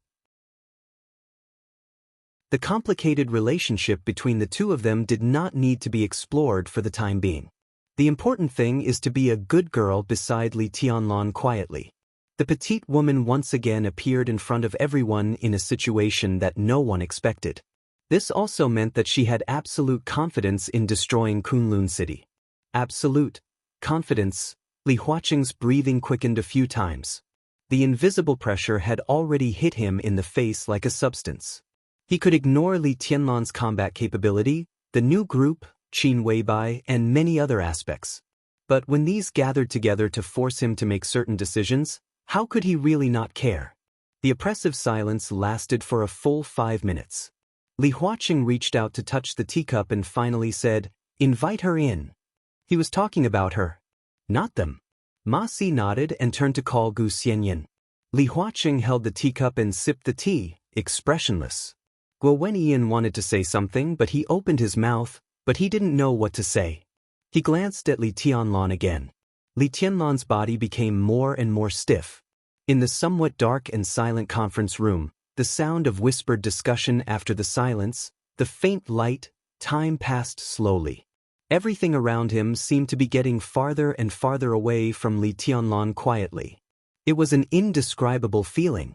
The complicated relationship between the two of them did not need to be explored for the time being. The important thing is to be a good girl beside Li Tianlan quietly. The petite woman once again appeared in front of everyone in a situation that no one expected. This also meant that she had absolute confidence in destroying Kunlun City. Absolute confidence. Li Huaqing's breathing quickened a few times. The invisible pressure had already hit him in the face like a substance. He could ignore Li Tianlan's combat capability, the new group, Qin Weibai, and many other aspects. But when these gathered together to force him to make certain decisions, how could he really not care? The oppressive silence lasted for a full 5 minutes. Li Huaqing reached out to touch the teacup and finally said, "Invite her in." He was talking about her, not them. Ma Si nodded and turned to call Gu Xianyan. Li Huaqing held the teacup and sipped the tea, expressionless. Guo Wenyan wanted to say something, but he opened his mouth, but he didn't know what to say. He glanced at Li Tianlan again. Li Tianlan's body became more and more stiff. In the somewhat dark and silent conference room, the sound of whispered discussion after the silence, the faint light, time passed slowly. Everything around him seemed to be getting farther and farther away from Li Tianlan quietly. It was an indescribable feeling.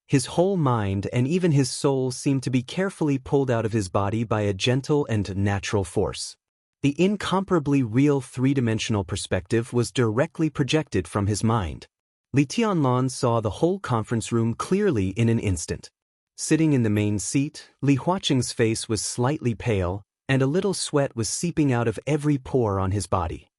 His whole mind and even his soul seemed to be carefully pulled out of his body by a gentle and natural force. The incomparably real three-dimensional perspective was directly projected from his mind. Li Tianlan saw the whole conference room clearly in an instant. Sitting in the main seat, Li Huaqing's face was slightly pale, and a little sweat was seeping out of every pore on his body.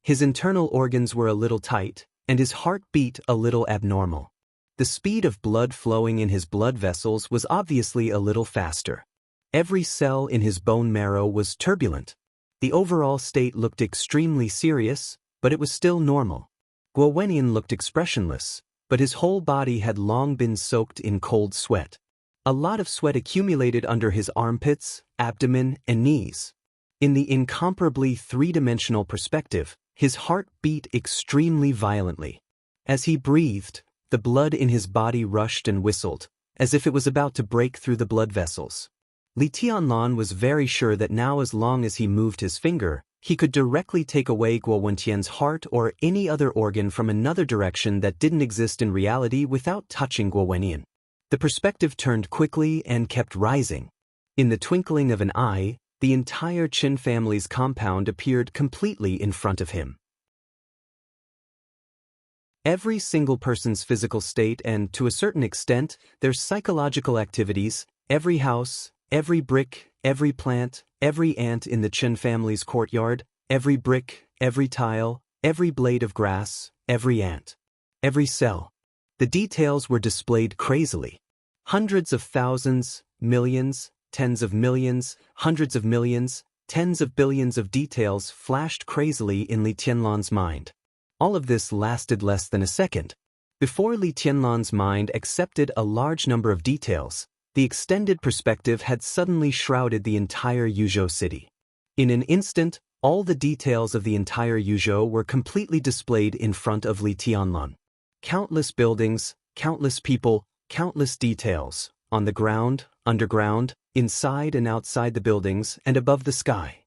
His internal organs were a little tight, and his heart beat a little abnormal. The speed of blood flowing in his blood vessels was obviously a little faster. Every cell in his bone marrow was turbulent. The overall state looked extremely serious, but it was still normal. Guo Wenyan looked expressionless, but his whole body had long been soaked in cold sweat. A lot of sweat accumulated under his armpits, abdomen, and knees. In the incomparably three-dimensional perspective, his heart beat extremely violently. As he breathed, the blood in his body rushed and whistled, as if it was about to break through the blood vessels. Li Tianlan was very sure that now, as long as he moved his finger, he could directly take away Guo Wentian's heart or any other organ from another direction that didn't exist in reality without touching Guo Wentian. The perspective turned quickly and kept rising. In the twinkling of an eye, the entire Qin family's compound appeared completely in front of him. Every single person's physical state and, to a certain extent, their psychological activities, every house, every brick, every plant, every ant in the Chen family's courtyard, every brick, every tile, every blade of grass, every ant, every cell. The details were displayed crazily. Hundreds of thousands, millions, tens of millions, hundreds of millions, tens of billions of details flashed crazily in Li Tianlan's mind. All of this lasted less than a second. Before Li Tianlan's mind accepted a large number of details, the extended perspective had suddenly shrouded the entire Yuzhou city. In an instant, all the details of the entire Yuzhou were completely displayed in front of Li Tianlan. Countless buildings, countless people, countless details, on the ground, underground, inside and outside the buildings, and above the sky.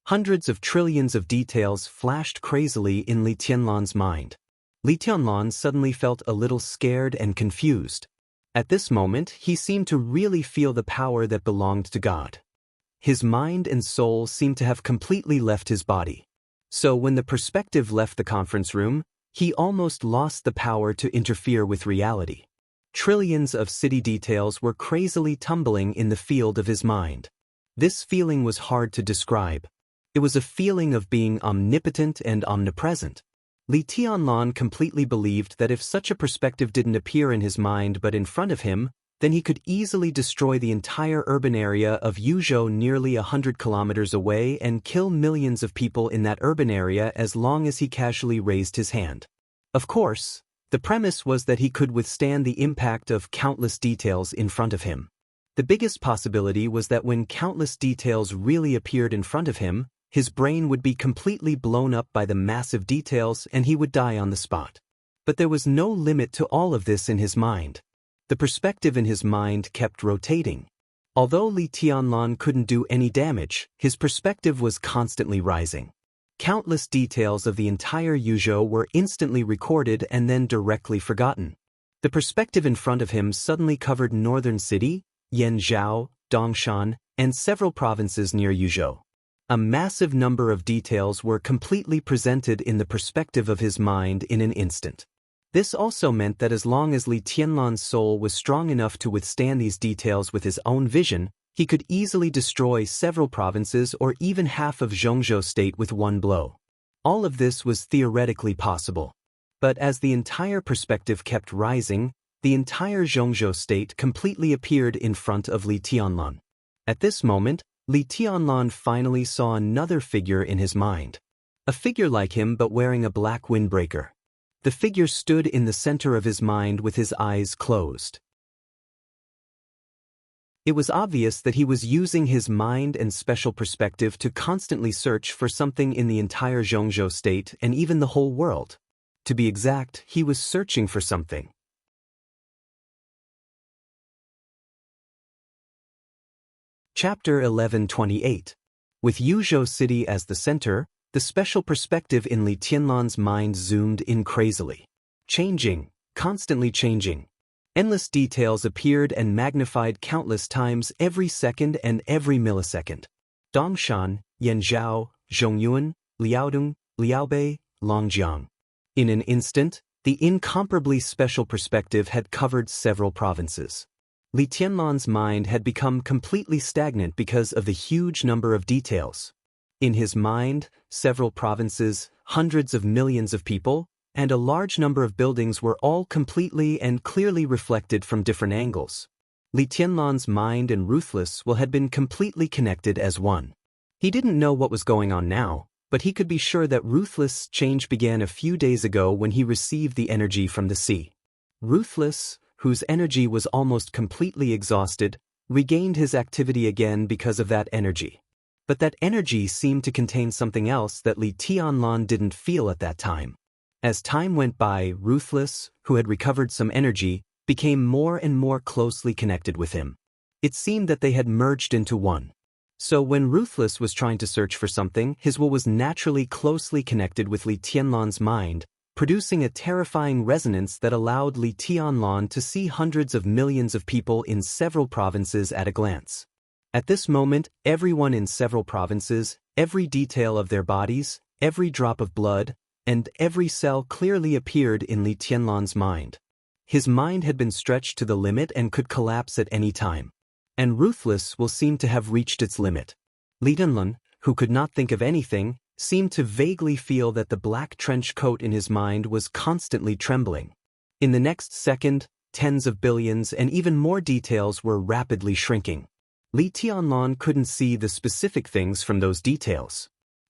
Hundreds of trillions of details flashed crazily in Li Tianlan's mind. Li Tianlan suddenly felt a little scared and confused. At this moment, he seemed to really feel the power that belonged to God. His mind and soul seemed to have completely left his body. So when the perspective left the conference room, he almost lost the power to interfere with reality. Trillions of city details were crazily tumbling in the field of his mind. This feeling was hard to describe. It was a feeling of being omnipotent and omnipresent. Li Tianlan completely believed that if such a perspective didn't appear in his mind but in front of him, then he could easily destroy the entire urban area of Yuzhou nearly 100 kilometers away and kill millions of people in that urban area as long as he casually raised his hand. Of course, the premise was that he could withstand the impact of countless details in front of him. The biggest possibility was that when countless details really appeared in front of him, his brain would be completely blown up by the massive details and he would die on the spot. But there was no limit to all of this in his mind. The perspective in his mind kept rotating. Although Li Tianlan couldn't do any damage, his perspective was constantly rising. Countless details of the entire Yuzhou were instantly recorded and then directly forgotten. The perspective in front of him suddenly covered northern city, Yanzhou, Dongshan, and several provinces near Yuzhou. A massive number of details were completely presented in the perspective of his mind in an instant. This also meant that as long as Li Tianlan's soul was strong enough to withstand these details with his own vision, he could easily destroy several provinces or even half of Zhongzhou state with one blow. All of this was theoretically possible. But as the entire perspective kept rising, the entire Zhongzhou state completely appeared in front of Li Tianlan. At this moment, Li Tianlan finally saw another figure in his mind. A figure like him but wearing a black windbreaker. The figure stood in the center of his mind with his eyes closed. It was obvious that he was using his mind and special perspective to constantly search for something in the entire Zhongzhou state and even the whole world. To be exact, he was searching for something. Chapter 11:28. With Yuzhou City as the center, the special perspective in Li Tianlan's mind zoomed in crazily. Changing, constantly changing. Endless details appeared and magnified countless times every second and every millisecond. Dongshan, Yanzhou, Zhongyuan, Liaodong, Liaobei, Longjiang. In an instant, the incomparably special perspective had covered several provinces. Li Tianlan's mind had become completely stagnant because of the huge number of details. In his mind, several provinces, hundreds of millions of people, and a large number of buildings were all completely and clearly reflected from different angles. Li Tianlan's mind and Ruthless Will had been completely connected as one. He didn't know what was going on now, but he could be sure that Ruthless change began a few days ago when he received the energy from the sea. Ruthless, whose energy was almost completely exhausted, regained his activity again because of that energy. But that energy seemed to contain something else that Li Tianlan didn't feel at that time. As time went by, Ruthless, who had recovered some energy, became more and more closely connected with him. It seemed that they had merged into one. So when Ruthless was trying to search for something, his will was naturally closely connected with Li Tianlan's mind, producing a terrifying resonance that allowed Li Tianlan to see hundreds of millions of people in several provinces at a glance. At this moment, everyone in several provinces, every detail of their bodies, every drop of blood, and every cell clearly appeared in Li Tianlan's mind. His mind had been stretched to the limit and could collapse at any time. And Ruthless will seem to have reached its limit. Li Tianlan, who could not think of anything, seemed to vaguely feel that the black trench coat in his mind was constantly trembling. In the next second, tens of billions and even more details were rapidly shrinking. Li Tianlan couldn't see the specific things from those details.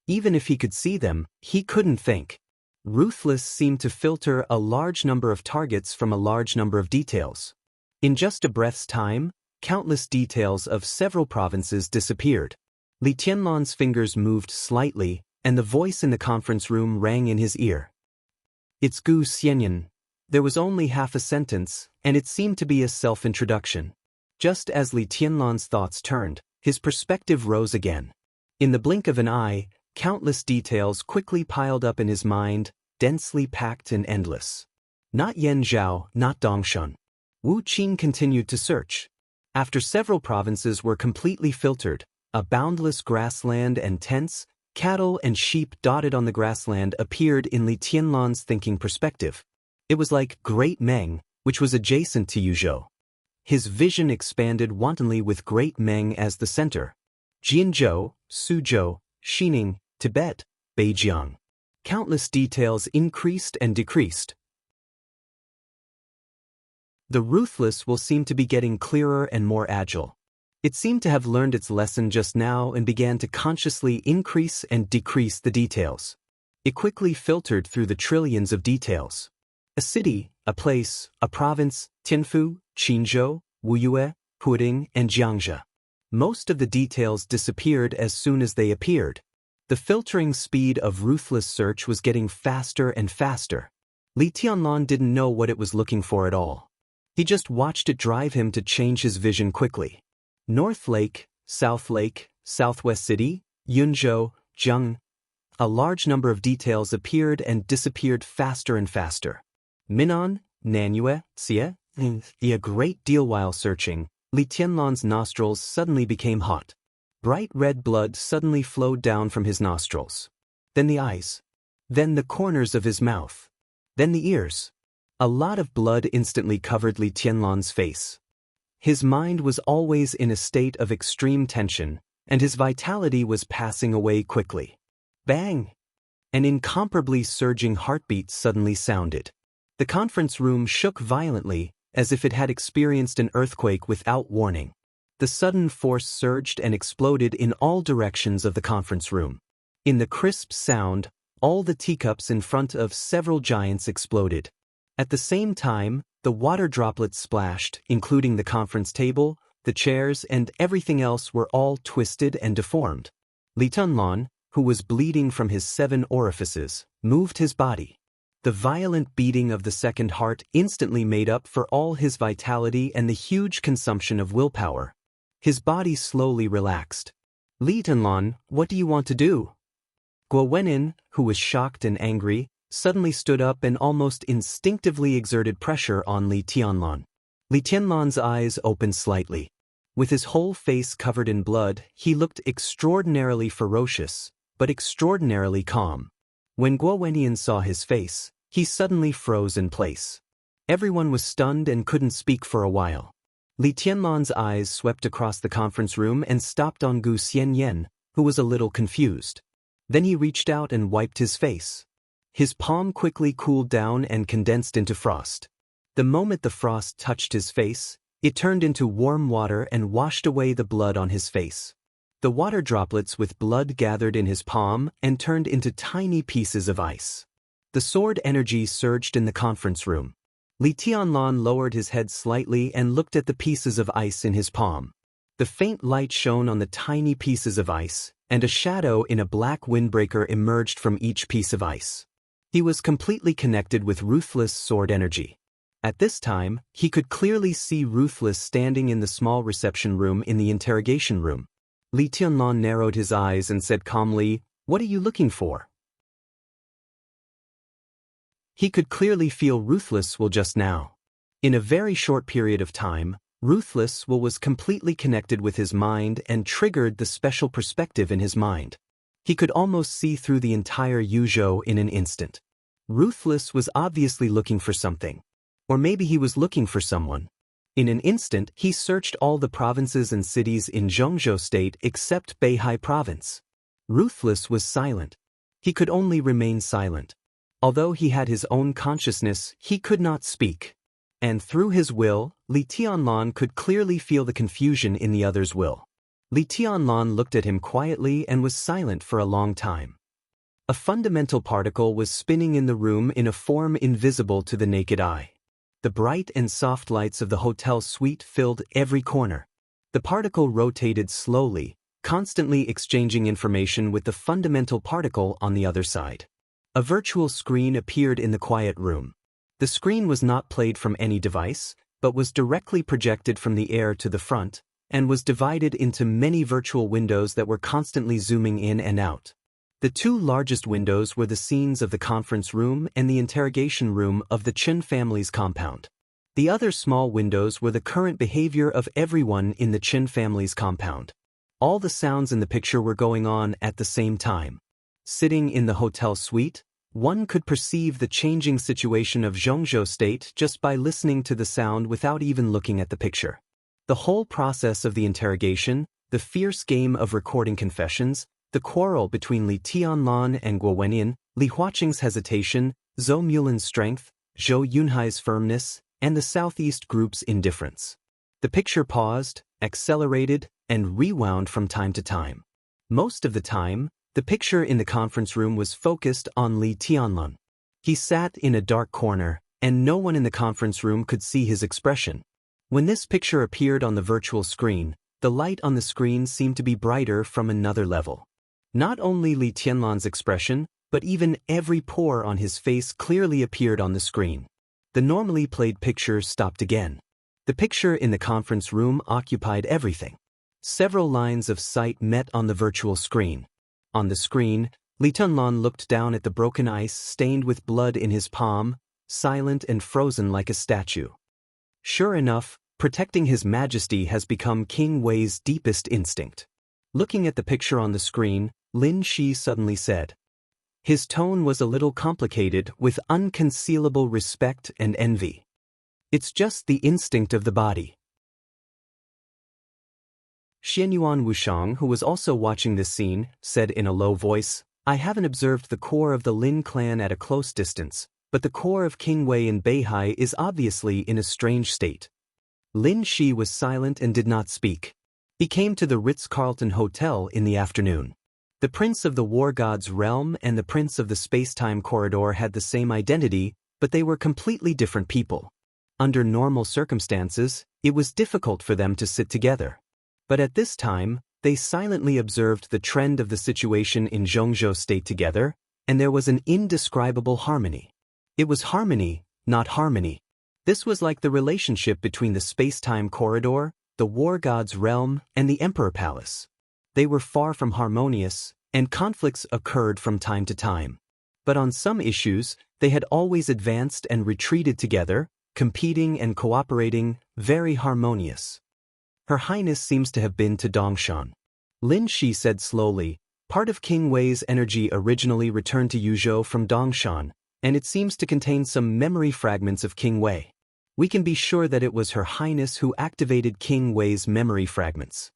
Even if he could see them, he couldn't think. Ruthless seemed to filter a large number of targets from a large number of details. In just a breath's time, countless details of several provinces disappeared. Li Tianlan's fingers moved slightly, and the voice in the conference room rang in his ear. "It's Gu Xianyan." There was only half a sentence, and it seemed to be a self-introduction. Just as Li Tianlan's thoughts turned, his perspective rose again. In the blink of an eye, countless details quickly piled up in his mind, densely packed and endless. Not Yan Zhao, not Dongshun. Wu Qin continued to search. After several provinces were completely filtered, a boundless grassland and tents, cattle and sheep dotted on the grassland appeared in Li Tianlan's thinking perspective. It was like Great Meng, which was adjacent to Yuzhou. His vision expanded wantonly with Great Meng as the center. Jinzhou, Suzhou, Xining, Tibet, Beijiang. Countless details increased and decreased. The Ruthless will seem to be getting clearer and more agile. It seemed to have learned its lesson just now and began to consciously increase and decrease the details. It quickly filtered through the trillions of details. A city, a place, a province, Tianfu, Qinzhou, Wuyue, Puting, and Xianxia. Most of the details disappeared as soon as they appeared. The filtering speed of Ruthless search was getting faster and faster. Li Tianlan didn't know what it was looking for at all. He just watched it drive him to change his vision quickly. North Lake, Southwest City, Yunzhou, Zheng. A large number of details appeared and disappeared faster and faster. Minnan, Nanyue, Xie. A great deal while searching, Li Tianlan's nostrils suddenly became hot. Bright red blood suddenly flowed down from his nostrils. Then the eyes. Then the corners of his mouth. Then the ears. A lot of blood instantly covered Li Tianlan's face. His mind was always in a state of extreme tension, and his vitality was passing away quickly. Bang! An incomparably surging heartbeat suddenly sounded. The conference room shook violently, as if it had experienced an earthquake without warning. The sudden force surged and exploded in all directions of the conference room. In the crisp sound, all the teacups in front of several giants exploded. At the same time, the water droplets splashed, including the conference table, the chairs, and everything else were all twisted and deformed. Li Tianlan, who was bleeding from his 7 orifices, moved his body. The violent beating of the second heart instantly made up for all his vitality and the huge consumption of willpower. His body slowly relaxed. "Li Tianlan, what do you want to do?" Guo Wenin, who was shocked and angry, suddenly stood up and almost instinctively exerted pressure on Li Tianlan. Li Tianlan's eyes opened slightly. With his whole face covered in blood, he looked extraordinarily ferocious, but extraordinarily calm. When Guo Wenin saw his face, he suddenly froze in place. Everyone was stunned and couldn't speak for a while. Li Tianlan's eyes swept across the conference room and stopped on Gu Xianyan, who was a little confused. Then he reached out and wiped his face. His palm quickly cooled down and condensed into frost. The moment the frost touched his face, it turned into warm water and washed away the blood on his face. The water droplets with blood gathered in his palm and turned into tiny pieces of ice. The sword energy surged in the conference room. Li Tianlan lowered his head slightly and looked at the pieces of ice in his palm. The faint light shone on the tiny pieces of ice, and a shadow in a black windbreaker emerged from each piece of ice. He was completely connected with Ruthless sword energy. At this time, he could clearly see Ruthless standing in the small reception room in the interrogation room. Li Tianlan narrowed his eyes and said calmly, "What are you looking for?" He could clearly feel Ruthless will just now. In a very short period of time, Ruthless will was completely connected with his mind and triggered the special perspective in his mind. He could almost see through the entire Yuzhou in an instant. Ruthless was obviously looking for something. Or maybe he was looking for someone. In an instant, he searched all the provinces and cities in Zhongzhou State except Beihai Province. Ruthless was silent. He could only remain silent. Although he had his own consciousness, he could not speak. And through his will, Li Tianlan could clearly feel the confusion in the other's will. Li Tianlan looked at him quietly and was silent for a long time. A fundamental particle was spinning in the room in a form invisible to the naked eye. The bright and soft lights of the hotel suite filled every corner. The particle rotated slowly, constantly exchanging information with the fundamental particle on the other side. A virtual screen appeared in the quiet room. The screen was not played from any device, but was directly projected from the air to the front, and was divided into many virtual windows that were constantly zooming in and out. The two largest windows were the scenes of the conference room and the interrogation room of the Chen family's compound. The other small windows were the current behavior of everyone in the Chen family's compound. All the sounds in the picture were going on at the same time. Sitting in the hotel suite, one could perceive the changing situation of Zhongzhou State just by listening to the sound without even looking at the picture. The whole process of the interrogation, the fierce game of recording confessions, the quarrel between Li Tianlan and Guo Wenyan, Li Huaqing's hesitation, Zhou Mulin's strength, Zhou Yunhai's firmness, and the Southeast group's indifference. The picture paused, accelerated, and rewound from time to time. Most of the time, the picture in the conference room was focused on Li Tianlan. He sat in a dark corner, and no one in the conference room could see his expression. When this picture appeared on the virtual screen, the light on the screen seemed to be brighter from another level. Not only Li Tianlan's expression, but even every pore on his face clearly appeared on the screen. The normally played picture stopped again. The picture in the conference room occupied everything. Several lines of sight met on the virtual screen. On the screen, Li Tianlan looked down at the broken ice stained with blood in his palm, silent and frozen like a statue. Sure enough, protecting his majesty has become King Wei's deepest instinct. Looking at the picture on the screen, Lin Shi suddenly said. His tone was a little complicated with unconcealable respect and envy. It's just the instinct of the body. Xianyuan Wuxiang, who was also watching this scene, said in a low voice, I haven't observed the core of the Lin clan at a close distance, but the core of King Wei in Beihai is obviously in a strange state. Lin Shi was silent and did not speak. He came to the Ritz-Carlton Hotel in the afternoon. The Prince of the War God's realm and the Prince of the Space-Time Corridor had the same identity, but they were completely different people. Under normal circumstances, it was difficult for them to sit together. But at this time, they silently observed the trend of the situation in Zhongzhou State together, and there was an indescribable harmony. It was harmony, not harmony. This was like the relationship between the space-time corridor, the war god's realm, and the Emperor Palace. They were far from harmonious, and conflicts occurred from time to time. But on some issues, they had always advanced and retreated together, competing and cooperating, very harmonious. Her Highness seems to have been to Dongshan. Lin Shi said slowly, part of King Wei's energy originally returned to Yuzhou from Dongshan, and it seems to contain some memory fragments of King Wei. We can be sure that it was Her Highness who activated King Wei's memory fragments.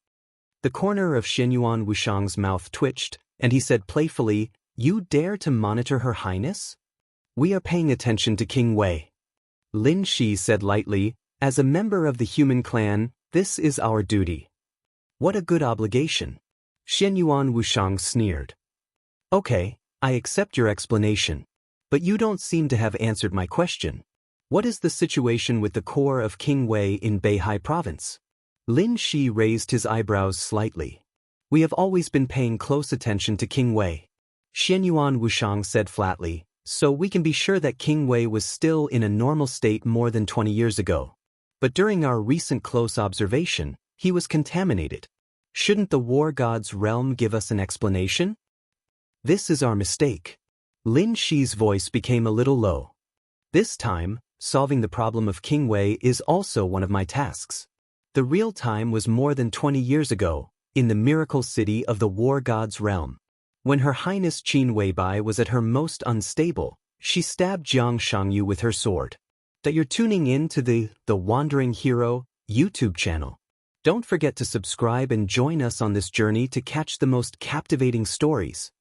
The corner of Xianyuan Wuxiang's mouth twitched, and he said playfully, You dare to monitor Her Highness? We are paying attention to King Wei. Lin Shi said lightly, As a member of the human clan, this is our duty. What a good obligation. Xianyuan Wuxiang sneered. Okay, I accept your explanation. But you don't seem to have answered my question. What is the situation with the core of King Wei in Beihai Province? Lin Shi raised his eyebrows slightly. We have always been paying close attention to King Wei. Xianyuan Wuxiang said flatly, so we can be sure that King Wei was still in a normal state more than 20 years ago. But during our recent close observation, he was contaminated. Shouldn't the war god's realm give us an explanation? This is our mistake. Lin Shi's voice became a little low. This time, solving the problem of King Wei is also one of my tasks. The real time was more than 20 years ago, in the miracle city of the war god's realm. When Her Highness Qin Weibai was at her most unstable, She stabbed Jiang Shangyu with her sword. That you're tuning in to the Wandering Hero YouTube channel. Don't forget to subscribe and join us on this journey to catch the most captivating stories.